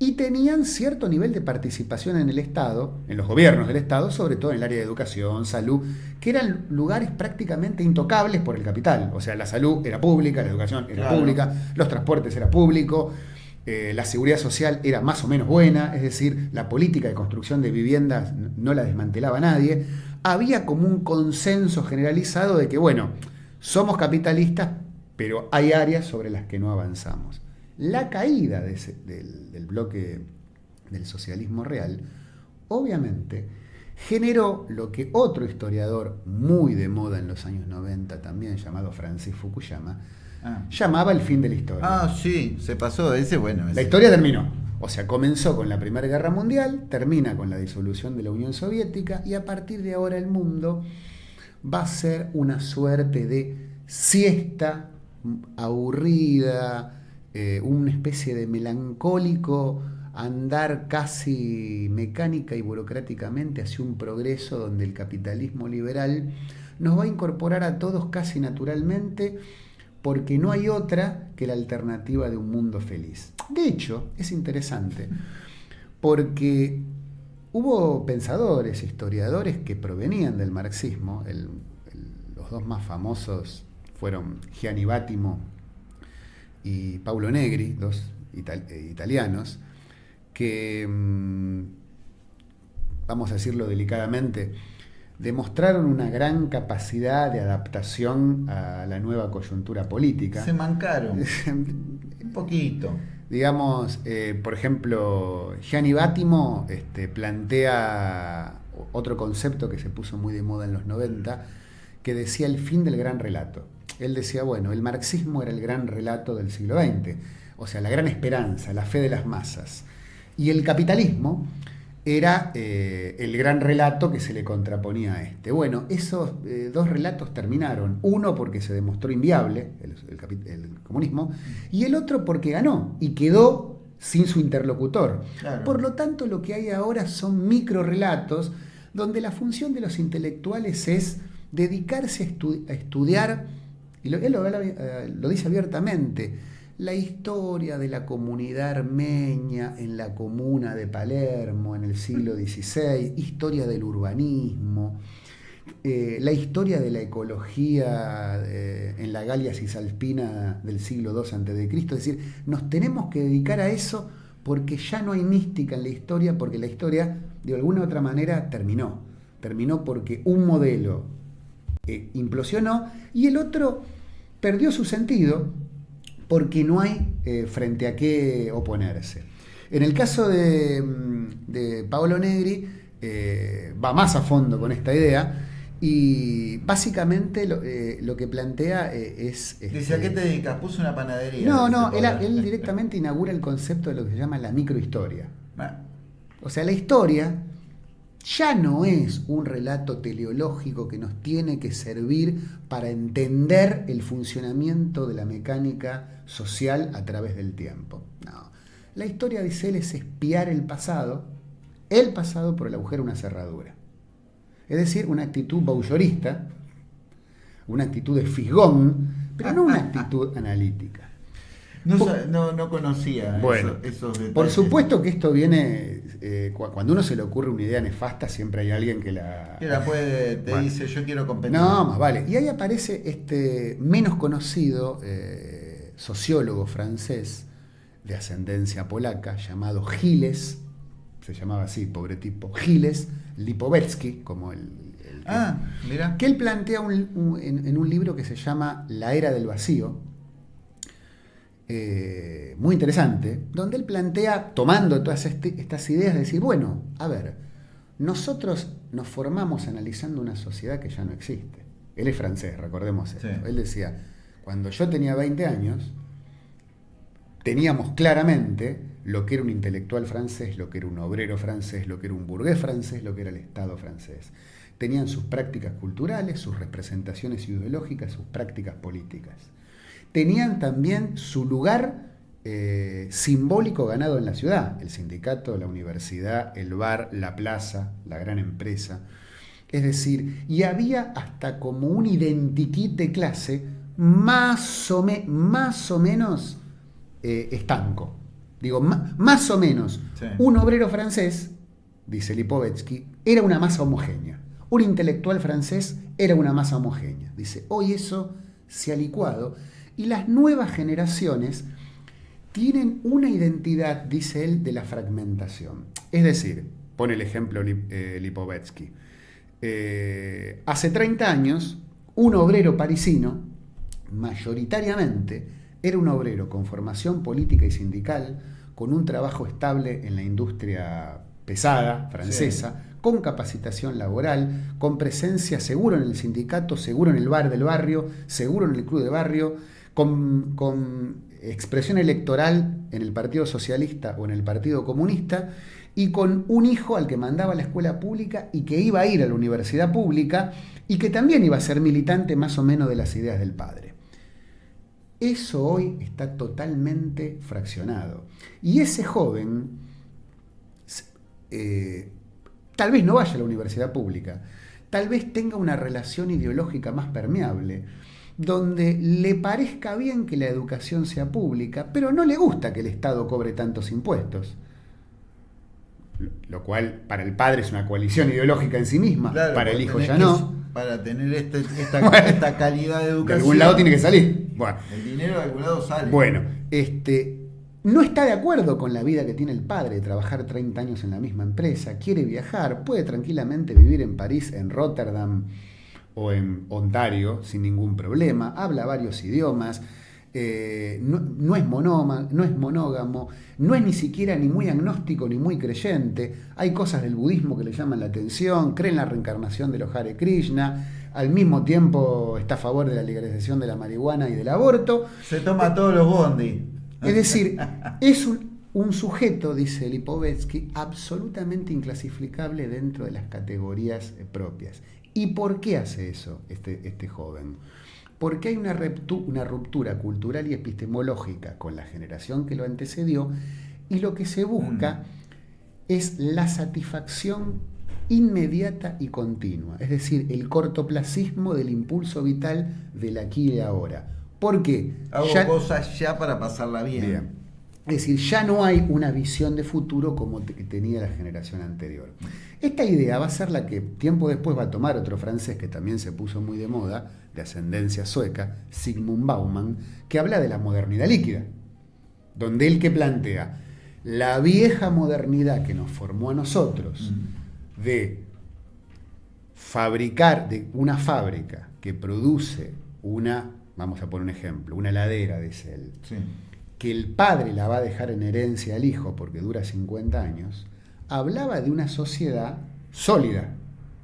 Speaker 2: y tenían cierto nivel de participación en el Estado, en los gobiernos del Estado, sobre todo en el área de educación, salud, que eran lugares prácticamente intocables por el capital. O sea, la salud era pública, la educación era pública, los transportes era público, la seguridad social era más o menos buena, es decir, la política de construcción de viviendas no la desmantelaba nadie. Había como un consenso generalizado de que, bueno, somos capitalistas, pero hay áreas sobre las que no avanzamos. La caída del bloque del socialismo real, obviamente, generó lo que otro historiador muy de moda en los años 90 también, llamado Francis Fukuyama, llamaba el fin de la historia.
Speaker 1: Ah, sí, se pasó ese. La
Speaker 2: historia terminó. O sea, comenzó con la Primera Guerra Mundial, termina con la disolución de la Unión Soviética y a partir de ahora el mundo va a ser una suerte de siesta aburrida, una especie de melancólico andar casi mecánica y burocráticamente hacia un progreso donde el capitalismo liberal nos va a incorporar a todos casi naturalmente, porque no hay otra que la alternativa de un mundo feliz. De hecho, es interesante, porque hubo pensadores, historiadores que provenían del marxismo. Los dos más famosos fueron Gianni Vattimo y Paulo Negri, dos italianos, que, vamos a decirlo delicadamente, demostraron una gran capacidad de adaptación a la nueva coyuntura política.
Speaker 1: Se mancaron un poquito.
Speaker 2: Digamos, por ejemplo, Gianni Vattimo plantea otro concepto que se puso muy de moda en los 90, que decía el fin del gran relato. Él decía, bueno, el marxismo era el gran relato del siglo XX, o sea, la gran esperanza, la fe de las masas. Y el capitalismo era el gran relato que se le contraponía a este. Bueno, esos dos relatos terminaron. Uno porque se demostró inviable, el comunismo, y el otro porque ganó y quedó sin su interlocutor. Claro. Por lo tanto, lo que hay ahora son microrelatos donde la función de los intelectuales es dedicarse a estudiar, y él lo dice abiertamente, la historia de la comunidad armenia en la comuna de Palermo en el siglo XVI, historia del urbanismo, la historia de la ecología en la Galia Cisalpina del siglo II a.C. Es decir, nos tenemos que dedicar a eso porque ya no hay mística en la historia, porque la historia de alguna u otra manera terminó porque un modelo implosionó y el otro perdió su sentido porque no hay frente a qué oponerse. En el caso de Paolo Negri, va más a fondo con esta idea y básicamente lo que plantea es...
Speaker 1: Dice, ¿a qué te dedicas? Puso una panadería.
Speaker 2: No, él directamente inaugura el concepto de lo que se llama la microhistoria. O sea, la historia ya no es un relato teleológico que nos tiene que servir para entender el funcionamiento de la mecánica social a través del tiempo. No. La historia, dice él, es espiar el pasado por el agujero de una cerradura. Es decir, una actitud baullorista, una actitud de fisgón, pero no una actitud analítica.
Speaker 1: No conocía esos detalles.
Speaker 2: Por supuesto que esto viene, cuando uno se le ocurre una idea nefasta, siempre hay alguien que la
Speaker 1: dice, yo quiero competir.
Speaker 2: No, más vale. Y ahí aparece este menos conocido sociólogo francés de ascendencia polaca, llamado Gilles, se llamaba así, pobre tipo, Gilles Lipovetsky, como
Speaker 1: mira.
Speaker 2: Que él plantea en un libro que se llama La Era del Vacío, muy interesante, donde él plantea, tomando todas estas ideas, de decir, bueno, a ver, nosotros nos formamos analizando una sociedad que ya no existe. Él es francés, recordemos esto. Sí. Él decía, cuando yo tenía 20 años, teníamos claramente lo que era un intelectual francés, lo que era un obrero francés, lo que era un burgués francés, lo que era el Estado francés. Tenían sus prácticas culturales, sus representaciones ideológicas, sus prácticas políticas. Tenían también su lugar simbólico ganado en la ciudad, el sindicato, la universidad, el bar, la plaza, la gran empresa. Es decir, y había hasta como un identikit de clase más o menos estanco. Digo, más o menos. Sí. Un obrero francés, dice Lipovetsky, era una masa homogénea. Un intelectual francés era una masa homogénea. Dice, hoy eso se ha licuado y las nuevas generaciones tienen una identidad, dice él, de la fragmentación. Es decir, pone el ejemplo Lipovetsky. Hace 30 años, un obrero parisino, mayoritariamente, era un obrero con formación política y sindical, con un trabajo estable en la industria pesada francesa, sí, con capacitación laboral, con presencia seguro en el sindicato, seguro en el bar del barrio, seguro en el club de barrio, con expresión electoral en el Partido Socialista o en el Partido Comunista, y con un hijo al que mandaba a la escuela pública y que iba a ir a la universidad pública y que también iba a ser militante más o menos de las ideas del padre. Eso hoy está totalmente fraccionado. Y ese joven tal vez no vaya a la universidad pública, tal vez tenga una relación ideológica más permeable, donde le parezca bien que la educación sea pública, pero no le gusta que el Estado cobre tantos impuestos. Lo cual para el padre es una coalición ideológica en sí misma, claro, para el hijo ya no.
Speaker 1: Para tener esta calidad de educación.
Speaker 2: De algún lado tiene que salir. Bueno,
Speaker 1: el dinero de algún lado sale.
Speaker 2: Bueno, no está de acuerdo con la vida que tiene el padre de trabajar 30 años en la misma empresa, quiere viajar, puede tranquilamente vivir en París, en Rotterdam o en Ontario sin ningún problema, habla varios idiomas, no es monógamo, no es ni siquiera ni muy agnóstico ni muy creyente, hay cosas del budismo que le llaman la atención, cree en la reencarnación de los Hare Krishna, al mismo tiempo está a favor de la legalización de la marihuana y del aborto.
Speaker 1: Se toma todos los bondi.
Speaker 2: Es decir, es un sujeto, dice Lipovetsky, absolutamente inclasificable dentro de las categorías propias. ¿Y por qué hace eso este joven? Porque hay una ruptura cultural y epistemológica con la generación que lo antecedió, y lo que se busca es la satisfacción inmediata y continua, es decir, el cortoplacismo del impulso vital del aquí y ahora. ¿Por qué?
Speaker 1: Hago cosas ya para pasarla bien.
Speaker 2: Es decir, ya no hay una visión de futuro como tenía la generación anterior. Esta idea va a ser la que tiempo después va a tomar otro francés que también se puso muy de moda, de ascendencia sueca, Zygmunt Bauman, que habla de la modernidad líquida, donde él que plantea la vieja modernidad que nos formó a nosotros, de fabricar, de una fábrica que produce vamos a poner un ejemplo, una heladera, dice él,
Speaker 1: Sí.
Speaker 2: que el padre la va a dejar en herencia al hijo porque dura 50 años, hablaba de una sociedad sólida.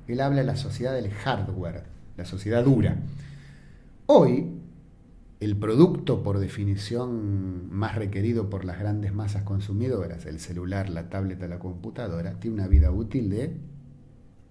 Speaker 2: Él habla de la sociedad del hardware, la sociedad dura. Hoy, el producto por definición más requerido por las grandes masas consumidoras, el celular, la tableta, la computadora, tiene una vida útil de...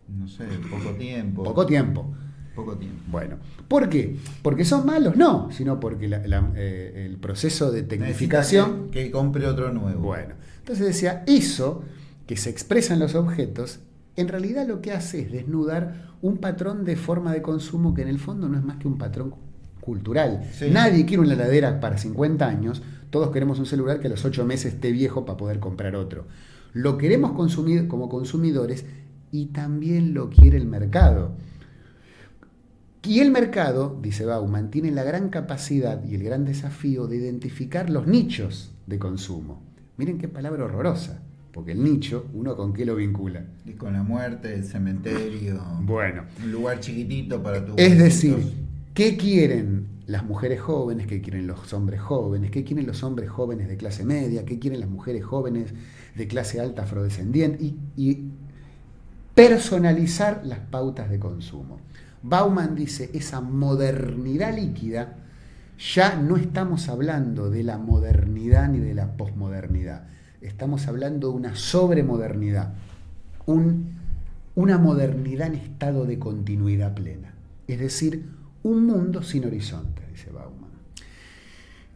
Speaker 1: No sé, poco tiempo.
Speaker 2: Poco tiempo.
Speaker 1: Poco tiempo.
Speaker 2: Bueno, ¿por qué? ¿Porque son malos? No, sino porque el proceso de tecnificación...
Speaker 1: Que compre otro nuevo.
Speaker 2: Bueno, entonces decía, eso que se expresa en los objetos, en realidad lo que hace es desnudar un patrón de forma de consumo que en el fondo no es más que un patrón cultural.
Speaker 1: Sí.
Speaker 2: Nadie quiere una heladera para 50 años, todos queremos un celular que a los 8 meses esté viejo para poder comprar otro. Lo queremos consumir como consumidores y también lo quiere el mercado. Y el mercado, dice Bauman, tiene la gran capacidad y el gran desafío de identificar los nichos de consumo. Miren qué palabra horrorosa, porque el nicho, ¿uno con qué lo vincula?
Speaker 1: Y con la muerte, el cementerio.
Speaker 2: Bueno.
Speaker 1: Un lugar chiquitito para tu...
Speaker 2: Es decir, ¿qué quieren las mujeres jóvenes? ¿Qué quieren los hombres jóvenes? ¿Qué quieren los hombres jóvenes de clase media? ¿Qué quieren las mujeres jóvenes de clase alta afrodescendiente? Y personalizar las pautas de consumo. Bauman dice, esa modernidad líquida, ya no estamos hablando de la modernidad ni de la posmodernidad, estamos hablando de una sobremodernidad, una modernidad en estado de continuidad plena, es decir, un mundo sin horizonte, dice Bauman.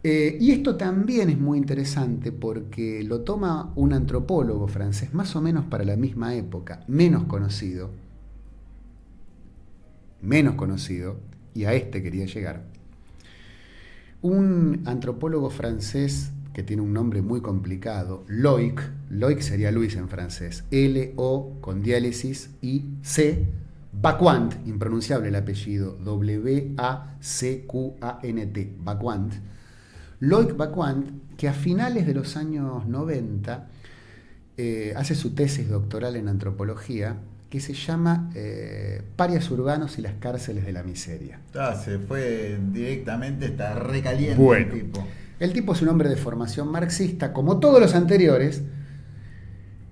Speaker 2: Y esto también es muy interesante porque lo toma un antropólogo francés más o menos para la misma época, menos conocido, y a este quería llegar, un antropólogo francés que tiene un nombre muy complicado, Loic sería Luis en francés, L-O con diéresis y C, Bacquant, impronunciable el apellido, W-A-C-Q-A-N-T, Bacquant. Loic Bacquant, que a finales de los años 90 hace su tesis doctoral en antropología, que se llama Parias urbanos y las cárceles de la miseria.
Speaker 1: Se fue directamente, está recaliente
Speaker 2: bueno,
Speaker 1: el tipo.
Speaker 2: El tipo es un hombre de formación marxista, como todos los anteriores,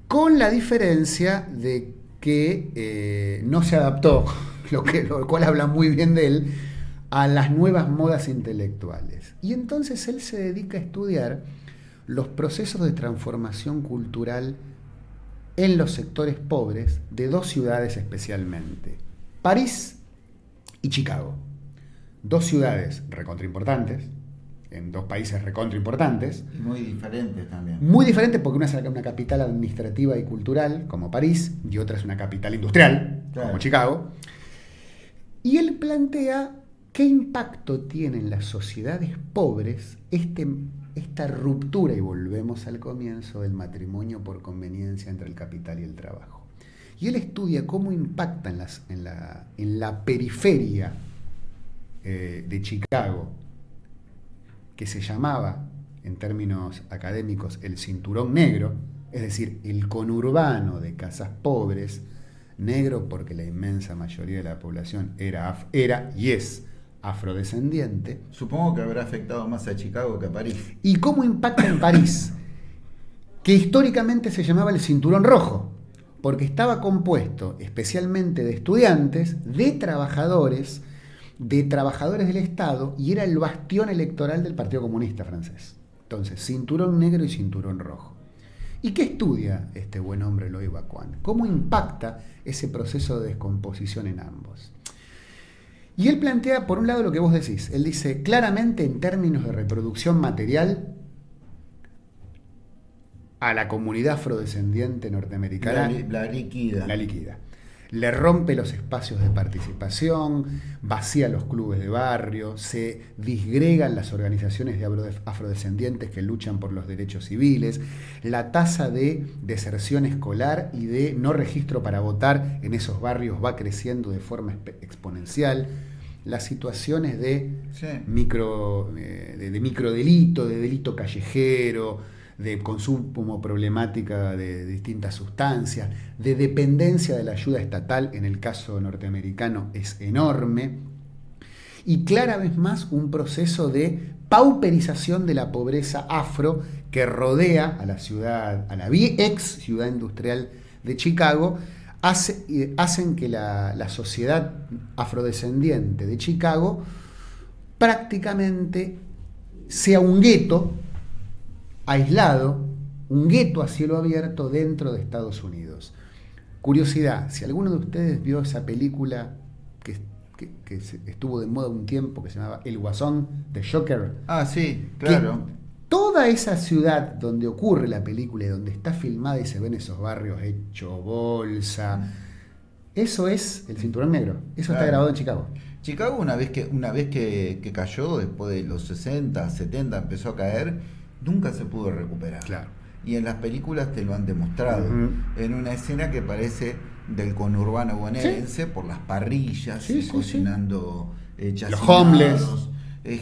Speaker 2: con la diferencia de que no se adaptó, lo cual habla muy bien de él, a las nuevas modas intelectuales. Y entonces él se dedica a estudiar los procesos de transformación cultural en los sectores pobres de dos ciudades especialmente, París y Chicago. Dos ciudades recontraimportantes, en dos países recontraimportantes.
Speaker 1: Y muy diferentes también.
Speaker 2: Muy diferentes porque una es una capital administrativa y cultural, como París, y otra es una capital industrial,
Speaker 1: claro,
Speaker 2: como Chicago. Y él plantea qué impacto tienen las sociedades pobres esta ruptura, y volvemos al comienzo, del matrimonio por conveniencia entre el capital y el trabajo. Y él estudia cómo impacta en la periferia de Chicago, que se llamaba, en términos académicos, el cinturón negro, es decir, el conurbano de casas pobres, negro porque la inmensa mayoría de la población era y es afrodescendiente.
Speaker 1: Supongo que habrá afectado más a Chicago que a París.
Speaker 2: ¿Y cómo impacta en París? Que históricamente se llamaba el cinturón rojo, porque estaba compuesto especialmente de estudiantes, de trabajadores del Estado, y era el bastión electoral del Partido Comunista francés. Entonces, cinturón negro y cinturón rojo. ¿Y qué estudia este buen hombre Loïc Baquan? ¿Cómo impacta ese proceso de descomposición en ambos? Y él plantea, por un lado, lo que vos decís. Él dice, claramente en términos de reproducción material, a la comunidad afrodescendiente norteamericana
Speaker 1: La liquida.
Speaker 2: La liquida. Le rompe los espacios de participación, vacía los clubes de barrio, se disgregan las organizaciones de afrodescendientes que luchan por los derechos civiles, la tasa de deserción escolar y de no registro para votar en esos barrios va creciendo de forma exponencial, las situaciones de microdelito, de delito callejero, de consumo problemática de distintas sustancias, de dependencia de la ayuda estatal, en el caso norteamericano es enorme, y cada vez más un proceso de pauperización de la pobreza afro que rodea a la ciudad, a la ex ciudad industrial de Chicago, hacen que la sociedad afrodescendiente de Chicago prácticamente sea un gueto aislado, un gueto a cielo abierto dentro de Estados Unidos. Curiosidad, si alguno de ustedes vio esa película que estuvo de moda un tiempo, que se llamaba El Guasón, de Joker.
Speaker 1: Ah, sí, claro.
Speaker 2: Toda esa ciudad donde ocurre la película y donde está filmada y se ven esos barrios hecho bolsa, eso es el Cinturón Negro. Eso está grabado en Chicago.
Speaker 1: Chicago, una vez que cayó, después de los 60, 70, empezó a caer, nunca se pudo recuperar.
Speaker 2: Claro.
Speaker 1: Y en las películas te lo han demostrado. En una escena que parece del conurbano bonaerense, por las parrillas, cocinando
Speaker 2: los homeless.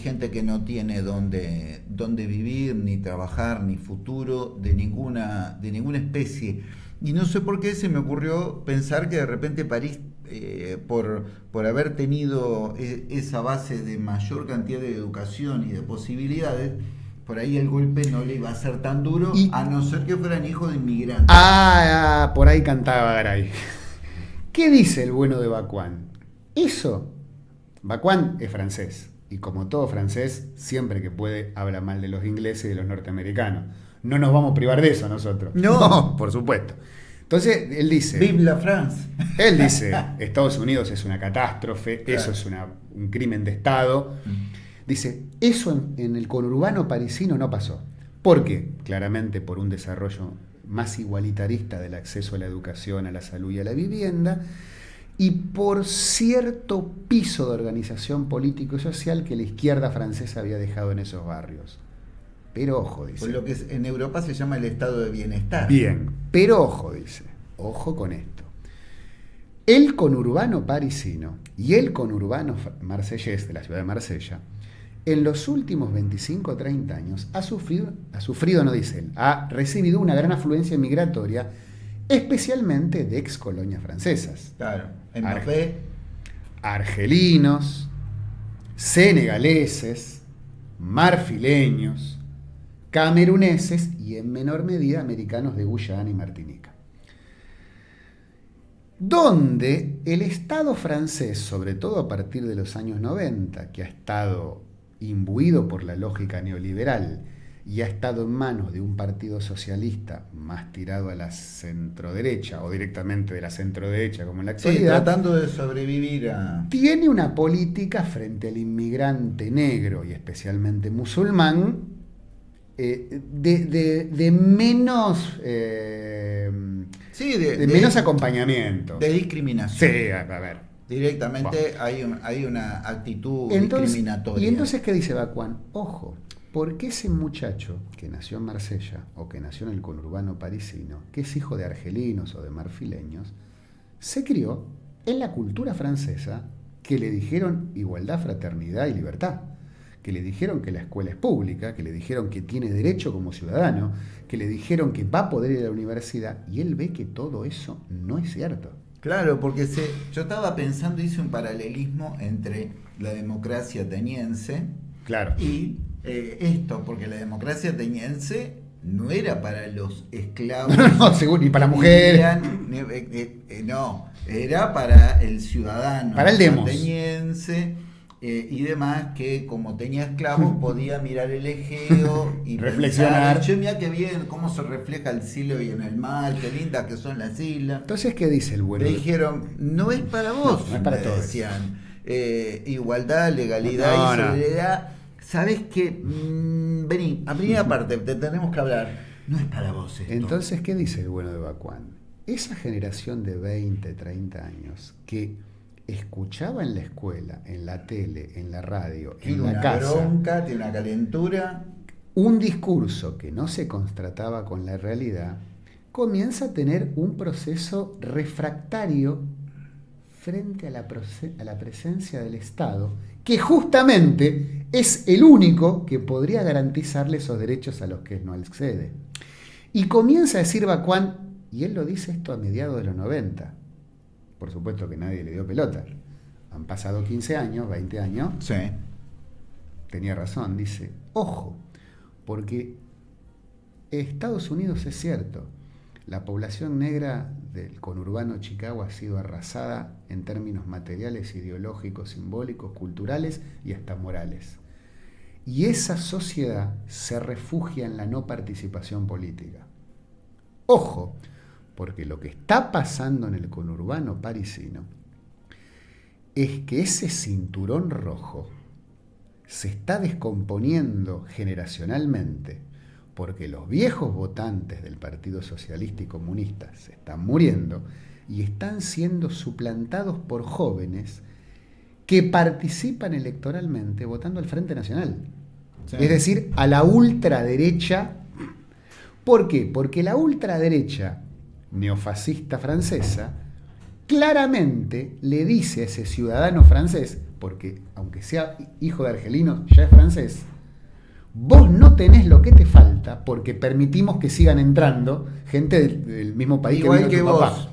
Speaker 1: Gente que no tiene dónde vivir, ni trabajar, ni futuro, de ninguna especie. Y no sé por qué se me ocurrió pensar que de repente París, por haber tenido esa base de mayor cantidad de educación y de posibilidades, por ahí el golpe no le iba a ser tan duro, a no ser que fueran hijos de inmigrantes.
Speaker 2: Por ahí cantaba Garay. ¿Qué dice el bueno de Baquan? Baquan es francés, y como todo francés, siempre que puede habla mal de los ingleses y de los norteamericanos. No nos vamos a privar de eso nosotros. No, por supuesto. Entonces, él dice...
Speaker 1: Vive la France.
Speaker 2: Él dice, Estados Unidos es una catástrofe, claro. Eso es un crimen de Estado. Dice, eso en el conurbano parisino no pasó. ¿Por qué? Claramente por un desarrollo más igualitarista del acceso a la educación, a la salud y a la vivienda, y por cierto piso de organización político y social que la izquierda francesa había dejado en esos barrios. Pero ojo, dice.
Speaker 1: Por lo que en Europa se llama el estado de bienestar.
Speaker 2: Bien, pero ojo, dice. Ojo con esto. El conurbano parisino y el conurbano marsellés de la ciudad de Marsella, en los últimos 25 o 30 años, ha recibido una gran afluencia migratoria, especialmente de ex colonias francesas.
Speaker 1: Claro,
Speaker 2: argelinos, senegaleses, marfileños, cameruneses y en menor medida americanos de Guyana y Martinica. Donde el Estado francés, sobre todo a partir de los años 90, que ha estado imbuido por la lógica neoliberal y ha estado en manos de un partido socialista más tirado a la centroderecha o directamente de la centroderecha como en la actualidad,
Speaker 1: tratando de sobrevivir
Speaker 2: tiene una política frente al inmigrante negro y especialmente musulmán de menos menos acompañamiento,
Speaker 1: de discriminación.
Speaker 2: Sí, a ver.
Speaker 1: Directamente hay una actitud discriminatoria.
Speaker 2: Y entonces, ¿qué dice Baquan? Ojo, porque ese muchacho que nació en Marsella o que nació en el conurbano parisino, que es hijo de argelinos o de marfileños, se crió en la cultura francesa que le dijeron igualdad, fraternidad y libertad, que le dijeron que la escuela es pública, que le dijeron que tiene derecho como ciudadano, que le dijeron que va a poder ir a la universidad, y él ve que todo eso no es cierto.
Speaker 1: Claro, porque yo estaba pensando, hice un paralelismo entre la democracia ateniense,
Speaker 2: claro,
Speaker 1: y esto, porque la democracia ateniense no era para los esclavos.
Speaker 2: No, seguro, ni para la mujer.
Speaker 1: No, era para el ciudadano
Speaker 2: para el demos
Speaker 1: ateniense y demás, que como tenía esclavos podía mirar el Egeo y
Speaker 2: reflexionar.
Speaker 1: Pensar, mira qué bien, cómo se refleja el cielo y en el mar, qué lindas que son las islas.
Speaker 2: Entonces, ¿qué dice el bueno?
Speaker 1: Le dijeron, no es para vos,
Speaker 2: no es para todos.
Speaker 1: Decían, igualdad, legalidad y solidaridad. ¿Sabés qué? Vení, a primera parte, te tenemos que hablar. No es para vos esto.
Speaker 2: Entonces, ¿qué dice el bueno de Bakuán? Esa generación de 20, 30 años que escuchaba en la escuela, en la tele, en la radio,
Speaker 1: tiene
Speaker 2: en la casa,
Speaker 1: tiene una bronca, tiene una calentura,
Speaker 2: un discurso que no se constataba con la realidad, comienza a tener un proceso refractario frente a la presencia del Estado, que justamente es el único que podría garantizarle esos derechos a los que no accede. Y comienza a decir Bakuán, y él lo dice esto a mediados de los 90, por supuesto que nadie le dio pelota, han pasado 15 años, 20 años,
Speaker 1: sí.
Speaker 2: Tenía razón, dice, ojo, porque Estados Unidos es cierto, la población negra del conurbano Chicago ha sido arrasada en términos materiales, ideológicos, simbólicos, culturales y hasta morales. Y esa sociedad se refugia en la no participación política. Ojo, porque lo que está pasando en el conurbano parisino es que ese cinturón rojo se está descomponiendo generacionalmente, porque los viejos votantes del Partido Socialista y Comunista se están muriendo y están siendo suplantados por jóvenes que participan electoralmente votando al Frente Nacional. Sí. Es decir, a la ultraderecha. ¿Por qué? Porque la ultraderecha neofascista francesa claramente le dice a ese ciudadano francés, porque aunque sea hijo de argelinos, ya es francés, vos no tenés lo que te falta porque permitimos que sigan entrando gente del mismo país
Speaker 1: igual
Speaker 2: que
Speaker 1: vos.
Speaker 2: Papá.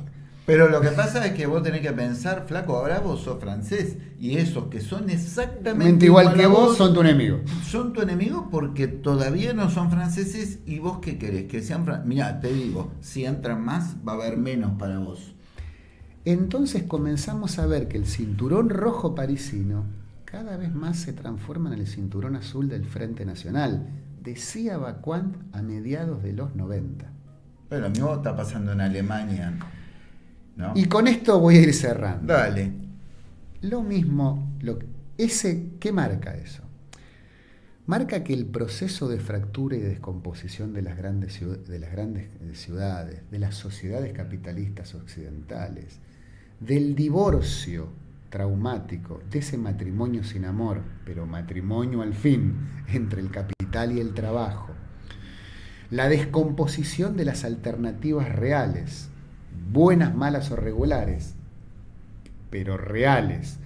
Speaker 1: Pero lo que pasa es que vos tenés que pensar, flaco, ahora vos sos francés y esos que son exactamente
Speaker 2: igual que vos son tu enemigo.
Speaker 1: Son tu enemigo porque todavía no son franceses y vos qué querés, que sean franceses. Mirá, te digo, si entran más va a haber menos para vos.
Speaker 2: Entonces comenzamos a ver que el cinturón rojo parisino cada vez más se transforma en el cinturón azul del Frente Nacional, decía Bakuán a mediados de los 90.
Speaker 1: Pero lo mismo está pasando en Alemania, ¿no?
Speaker 2: Y con esto voy a ir cerrando.
Speaker 1: Dale.
Speaker 2: Lo mismo, ¿qué marca eso? Marca que el proceso de fractura y de descomposición de las grandes ciudades, de las sociedades capitalistas occidentales, del divorcio traumático, de ese matrimonio sin amor, pero matrimonio al fin, entre el capital y el trabajo, la descomposición de las alternativas reales, buenas, malas o regulares, pero reales,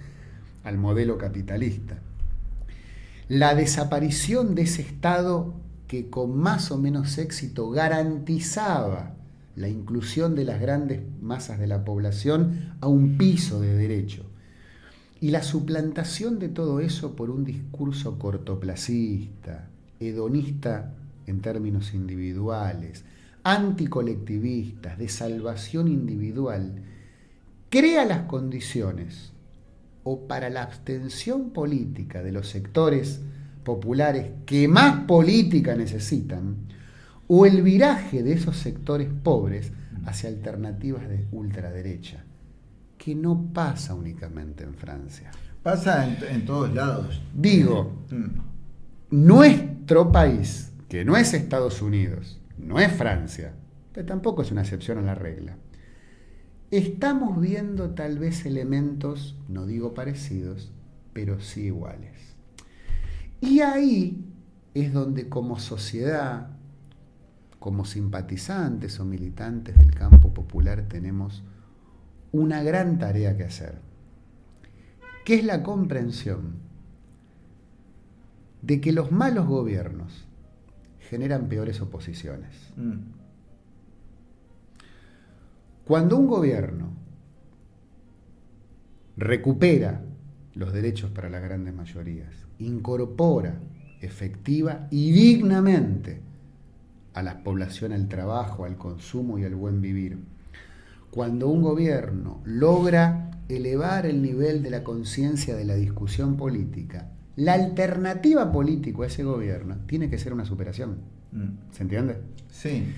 Speaker 2: al modelo capitalista, la desaparición de ese Estado que con más o menos éxito garantizaba la inclusión de las grandes masas de la población a un piso de derecho, y la suplantación de todo eso por un discurso cortoplacista, hedonista en términos individuales, anticolectivistas, de salvación individual, crea las condiciones o para la abstención política de los sectores populares que más política necesitan, o el viraje de esos sectores pobres hacia alternativas de ultraderecha, que no pasa únicamente en Francia.
Speaker 1: Pasa en todos lados.
Speaker 2: Digo, nuestro país, que no es Estados Unidos, no es Francia, pero tampoco es una excepción a la regla, estamos viendo tal vez elementos, no digo parecidos, pero sí iguales. Y ahí es donde como sociedad, como simpatizantes o militantes del campo popular tenemos una gran tarea que hacer, que es la comprensión de que los malos gobiernos generan peores oposiciones. Cuando un gobierno recupera los derechos para las grandes mayorías, incorpora efectiva y dignamente a la población al trabajo, al consumo y al buen vivir. Cuando un gobierno logra elevar el nivel de la conciencia de la discusión política, la alternativa política a ese gobierno tiene que ser una superación. ¿Se entiende?
Speaker 1: Sí.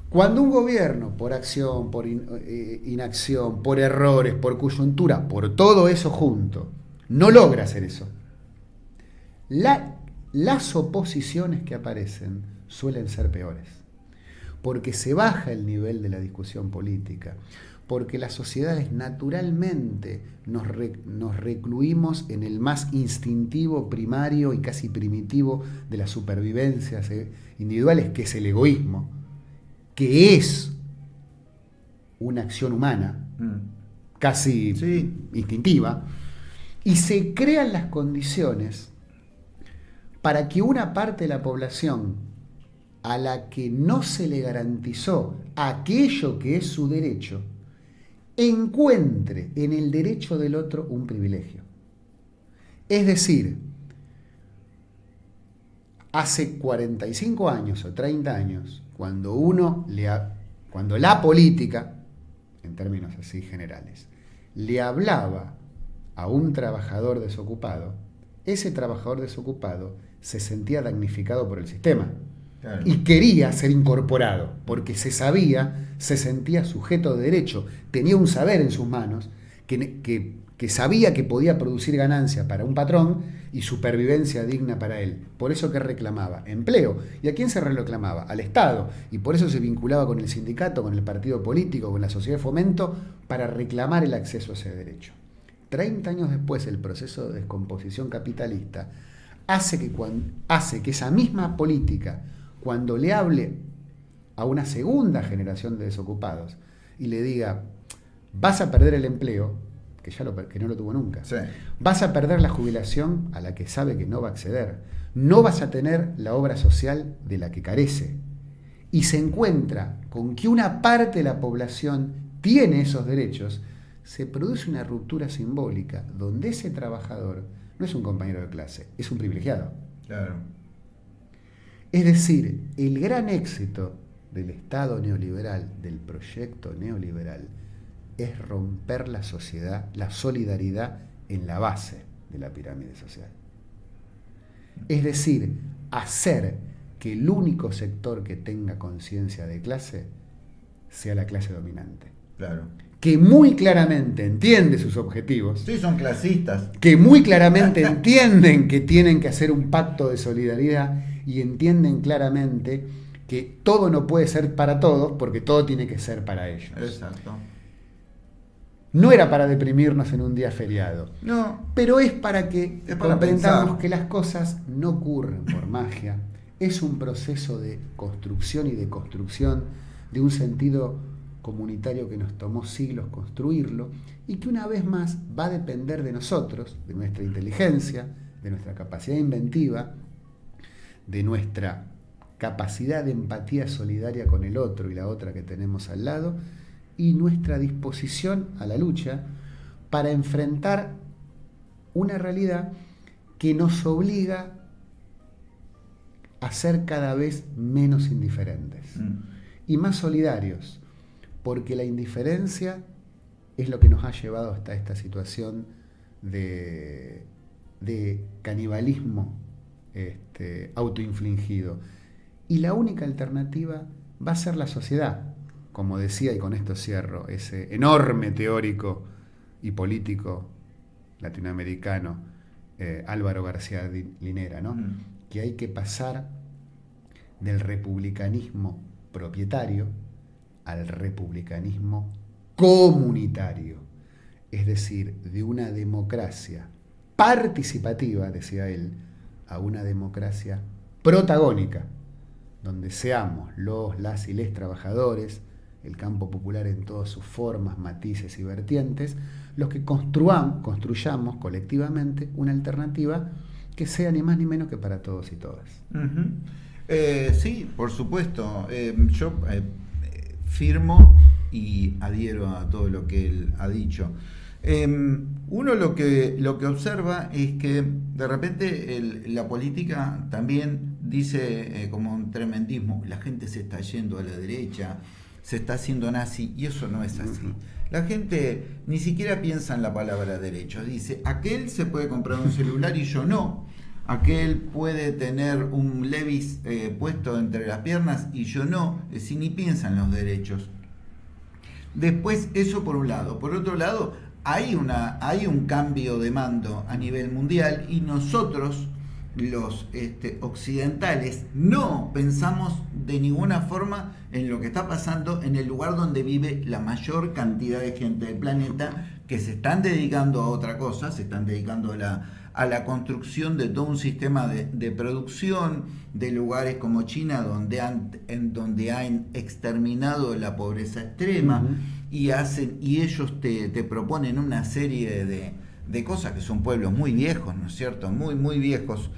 Speaker 2: Cuando un gobierno, por acción, por inacción, por errores, por coyuntura, por todo eso junto, no logra hacer eso, las oposiciones que aparecen suelen ser peores, porque se baja el nivel de la discusión política, porque las sociedades naturalmente nos recluimos en el más instintivo, primario y casi primitivo de las supervivencias individuales, que es el egoísmo, que es una acción humana, casi instintiva, y se crean las condiciones para que una parte de la población a la que no se le garantizó aquello que es su derecho, encuentre en el derecho del otro un privilegio. Es decir, hace 45 años o 30 años, cuando la política, en términos así generales, le hablaba a un trabajador desocupado, ese trabajador desocupado se sentía damnificado por el sistema. Claro. Y quería ser incorporado, porque se sentía sujeto de derecho, tenía un saber en sus manos, que sabía que podía producir ganancia para un patrón y supervivencia digna para él. Por eso que reclamaba empleo. ¿Y a quién se reclamaba? Al Estado. Y por eso se vinculaba con el sindicato, con el partido político, con la sociedad de fomento, para reclamar el acceso a ese derecho. 30 años después, el proceso de descomposición capitalista hace que esa misma política, cuando le hable a una segunda generación de desocupados y le diga, vas a perder el empleo, que no lo tuvo nunca, sí, vas a perder la jubilación a la que sabe que no va a acceder, no vas a tener la obra social de la que carece, y se encuentra con que una parte de la población tiene esos derechos, se produce una ruptura simbólica donde ese trabajador no es un compañero de clase, es un privilegiado.
Speaker 1: Claro.
Speaker 2: Es decir, el gran éxito del Estado neoliberal, del proyecto neoliberal, es romper la sociedad, la solidaridad en la base de la pirámide social. Es decir, hacer que el único sector que tenga conciencia de clase sea la clase dominante.
Speaker 1: Claro.
Speaker 2: Que muy claramente entiende sus objetivos.
Speaker 1: Sí, son clasistas.
Speaker 2: Que muy claramente entienden que tienen que hacer un pacto de solidaridad y entienden claramente que todo no puede ser para todos porque todo tiene que ser para ellos.
Speaker 1: Exacto.
Speaker 2: No era para deprimirnos en un día feriado.
Speaker 1: No.
Speaker 2: Pero es para que comprendamos
Speaker 1: pensar
Speaker 2: que las cosas no ocurren por magia. Es un proceso de construcción y deconstrucción de un sentido comunitario que nos tomó siglos construirlo y que una vez más va a depender de nosotros, de nuestra inteligencia, de nuestra capacidad inventiva, de nuestra capacidad de empatía solidaria con el otro y la otra que tenemos al lado, y nuestra disposición a la lucha para enfrentar una realidad que nos obliga a ser cada vez menos indiferentes y más solidarios, porque la indiferencia es lo que nos ha llevado hasta esta situación de canibalismo autoinfligido. Y la única alternativa va a ser la sociedad, como decía, y con esto cierro, ese enorme teórico y político latinoamericano, Álvaro García Linera, ¿no? Que hay que pasar del republicanismo propietario al republicanismo comunitario, es decir, de una democracia participativa, decía él, a una democracia protagónica, donde seamos las y les trabajadores, el campo popular en todas sus formas, matices y vertientes, los que construyamos colectivamente una alternativa que sea ni más ni menos que para todos y todas.
Speaker 1: Sí, por supuesto. Yo firmo y adhiero a todo lo que él ha dicho. Uno lo que observa es que de repente la política también dice como un tremendismo, la gente se está yendo a la derecha, se está haciendo nazi, y eso no es así. La gente ni siquiera piensa en la palabra derecho, dice, aquel se puede comprar un celular y yo no, aquel puede tener un Levi's puesto entre las piernas y yo no, es decir, ni piensa en los derechos. Después, eso por un lado. Por otro lado, hay un cambio de mando a nivel mundial y nosotros, los occidentales, no pensamos de ninguna forma en lo que está pasando en el lugar donde vive la mayor cantidad de gente del planeta, que se están dedicando a otra cosa, se están dedicando a la construcción de todo un sistema de producción, de lugares como China, donde han exterminado la pobreza extrema, y ellos te proponen una serie de cosas, que son pueblos muy viejos, ¿no es cierto? Muy, muy viejos.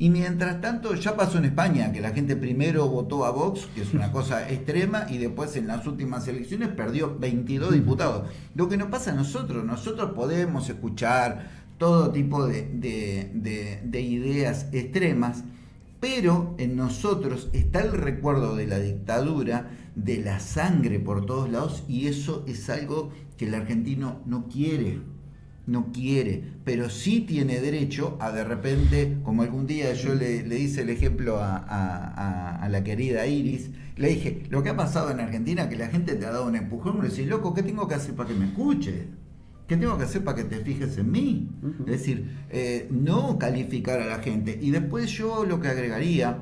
Speaker 1: Y mientras tanto, ya pasó en España, que la gente primero votó a Vox, que es una cosa extrema, y después en las últimas elecciones perdió 22 diputados. Lo que nos pasa a nosotros podemos escuchar todo tipo de ideas extremas, pero en nosotros está el recuerdo de la dictadura, de la sangre por todos lados, y eso es algo que el argentino no quiere, pero sí tiene derecho a, de repente, como algún día yo le hice el ejemplo a la querida Iris, le dije, lo que ha pasado en Argentina, que la gente te ha dado un empujón, me decís, loco, ¿qué tengo que hacer para que me escuches? ¿Qué tengo que hacer para que te fijes en mí? Es decir, no calificar a la gente. Y después yo lo que agregaría,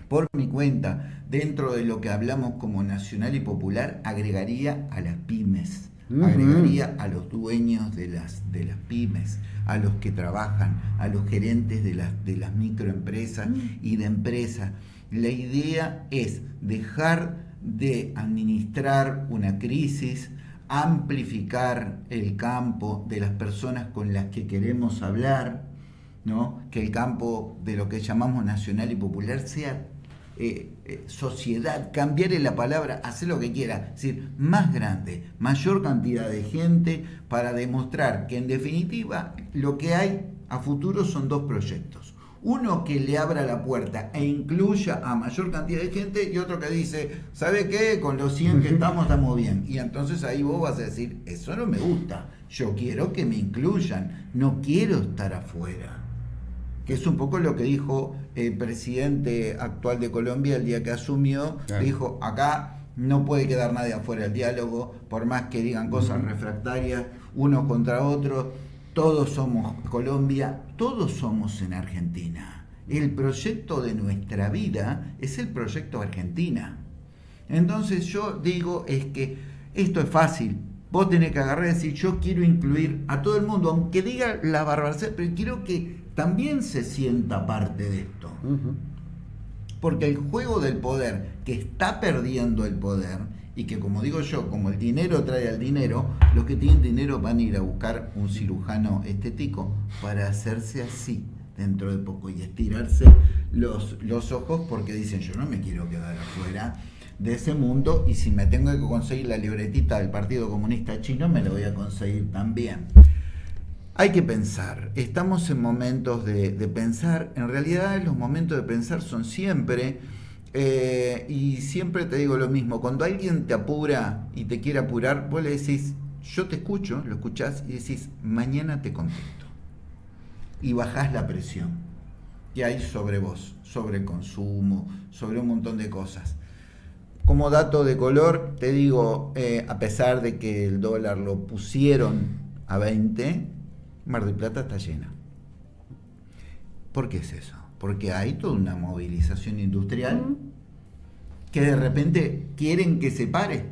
Speaker 1: por mi cuenta, dentro de lo que hablamos como nacional y popular, agregaría a las pymes. Agregaría a los dueños de las pymes, a los que trabajan, a los gerentes de las microempresas y de empresas. La idea es dejar de administrar una crisis, amplificar el campo de las personas con las que queremos hablar, ¿no? Que el campo de lo que llamamos nacional y popular sea sociedad, cambiarle la palabra, hacer lo que quiera, es decir, más grande, mayor cantidad de gente, para demostrar que en definitiva lo que hay a futuro son dos proyectos. Uno que le abra la puerta e incluya a mayor cantidad de gente, y otro que dice, ¿sabe qué? Con los 100 que estamos bien. Y entonces ahí vos vas a decir, eso no me gusta, yo quiero que me incluyan, no quiero estar afuera. Que es un poco lo que dijo el presidente actual de Colombia el día que asumió. Claro. Dijo, acá no puede quedar nadie afuera del diálogo, por más que digan cosas refractarias unos contra otros. Todos somos Colombia, todos somos en Argentina. El proyecto de nuestra vida es el proyecto Argentina. Entonces yo digo, es que esto es fácil. Vos tenés que agarrar y decir, yo quiero incluir a todo el mundo, aunque diga la barbaridad, pero quiero que también se sienta parte de esto. Porque el juego del poder, que está perdiendo el poder, y que, como digo yo, como el dinero trae al dinero, los que tienen dinero van a ir a buscar un cirujano estético para hacerse así dentro de poco y estirarse los ojos, porque dicen, yo no me quiero quedar afuera de ese mundo, y si me tengo que conseguir la libretita del Partido Comunista Chino, me la voy a conseguir también. Hay que pensar, estamos en momentos de pensar. En realidad los momentos de pensar son siempre, y siempre te digo lo mismo, cuando alguien te apura y te quiere apurar, vos le decís, yo te escucho, lo escuchás y decís, mañana te contesto. Y bajás la presión que hay sobre vos, sobre el consumo, sobre un montón de cosas. Como dato de color, te digo, a pesar de que el dólar lo pusieron a 20, Mar del Plata está llena. ¿Por qué es eso? Porque hay toda una movilización industrial que de repente quieren que se pare,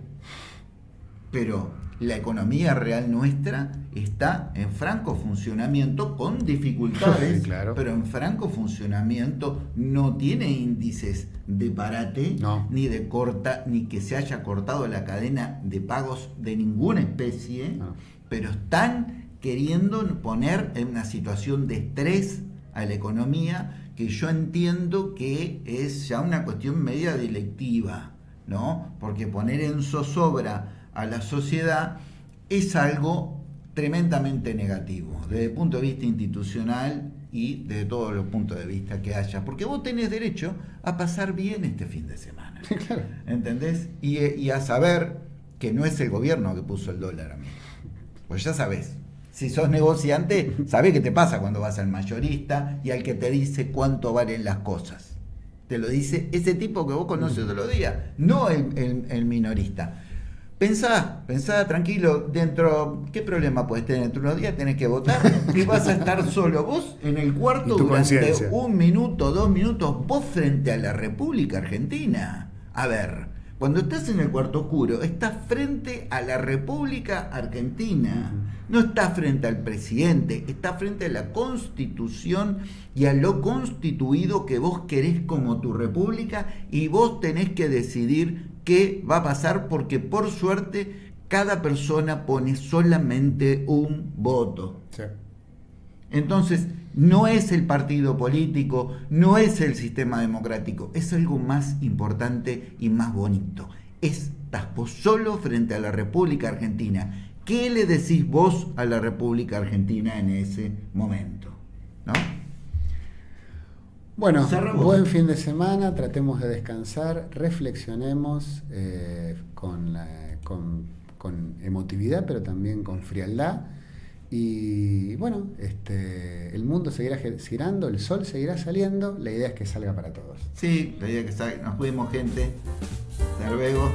Speaker 1: pero la economía real nuestra está en franco funcionamiento, con dificultades, claro, pero en franco funcionamiento. No tiene índices de parate, no, ni que se haya cortado la cadena de pagos de ninguna especie, no, pero están queriendo poner en una situación de estrés a la economía, que yo entiendo que es ya una cuestión media delictiva, ¿no? Porque poner en zozobra a la sociedad es algo tremendamente negativo desde el punto de vista institucional y de todos los puntos de vista que haya, porque vos tenés derecho a pasar bien este fin de semana.
Speaker 2: Claro.
Speaker 1: ¿Entendés? Y a saber que no es el gobierno que puso el dólar, amigo. Pues ya sabés. Si sos negociante, sabés qué te pasa cuando vas al mayorista y al que te dice cuánto valen las cosas. Te lo dice ese tipo que vos conoces todos los días, no el minorista. Pensá tranquilo, ¿qué problema puedes tener? Dentro de unos días tenés que votar y vas a estar solo vos en el cuarto durante 1 minuto, 2 minutos, vos frente a la República Argentina. A ver, cuando estás en el cuarto oscuro, estás frente a la República Argentina. No estás frente al presidente, estás frente a la Constitución y a lo constituido que vos querés como tu república, y vos tenés que decidir qué va a pasar, porque por suerte cada persona pone solamente un voto.
Speaker 2: Sí.
Speaker 1: Entonces, no es el partido político, no es el sistema democrático, es algo más importante y más bonito. Estás vos solo frente a la República Argentina. ¿Qué le decís vos a la República Argentina en ese momento? ¿No?
Speaker 2: Bueno,
Speaker 1: Cerramos.
Speaker 2: buen fin de semana, tratemos de descansar, reflexionemos con emotividad, pero también con frialdad. Y bueno, el mundo seguirá girando, el sol seguirá saliendo, la idea es que salga para todos.
Speaker 1: Sí, la idea es que salga. Nos vemos, gente. Hasta luego.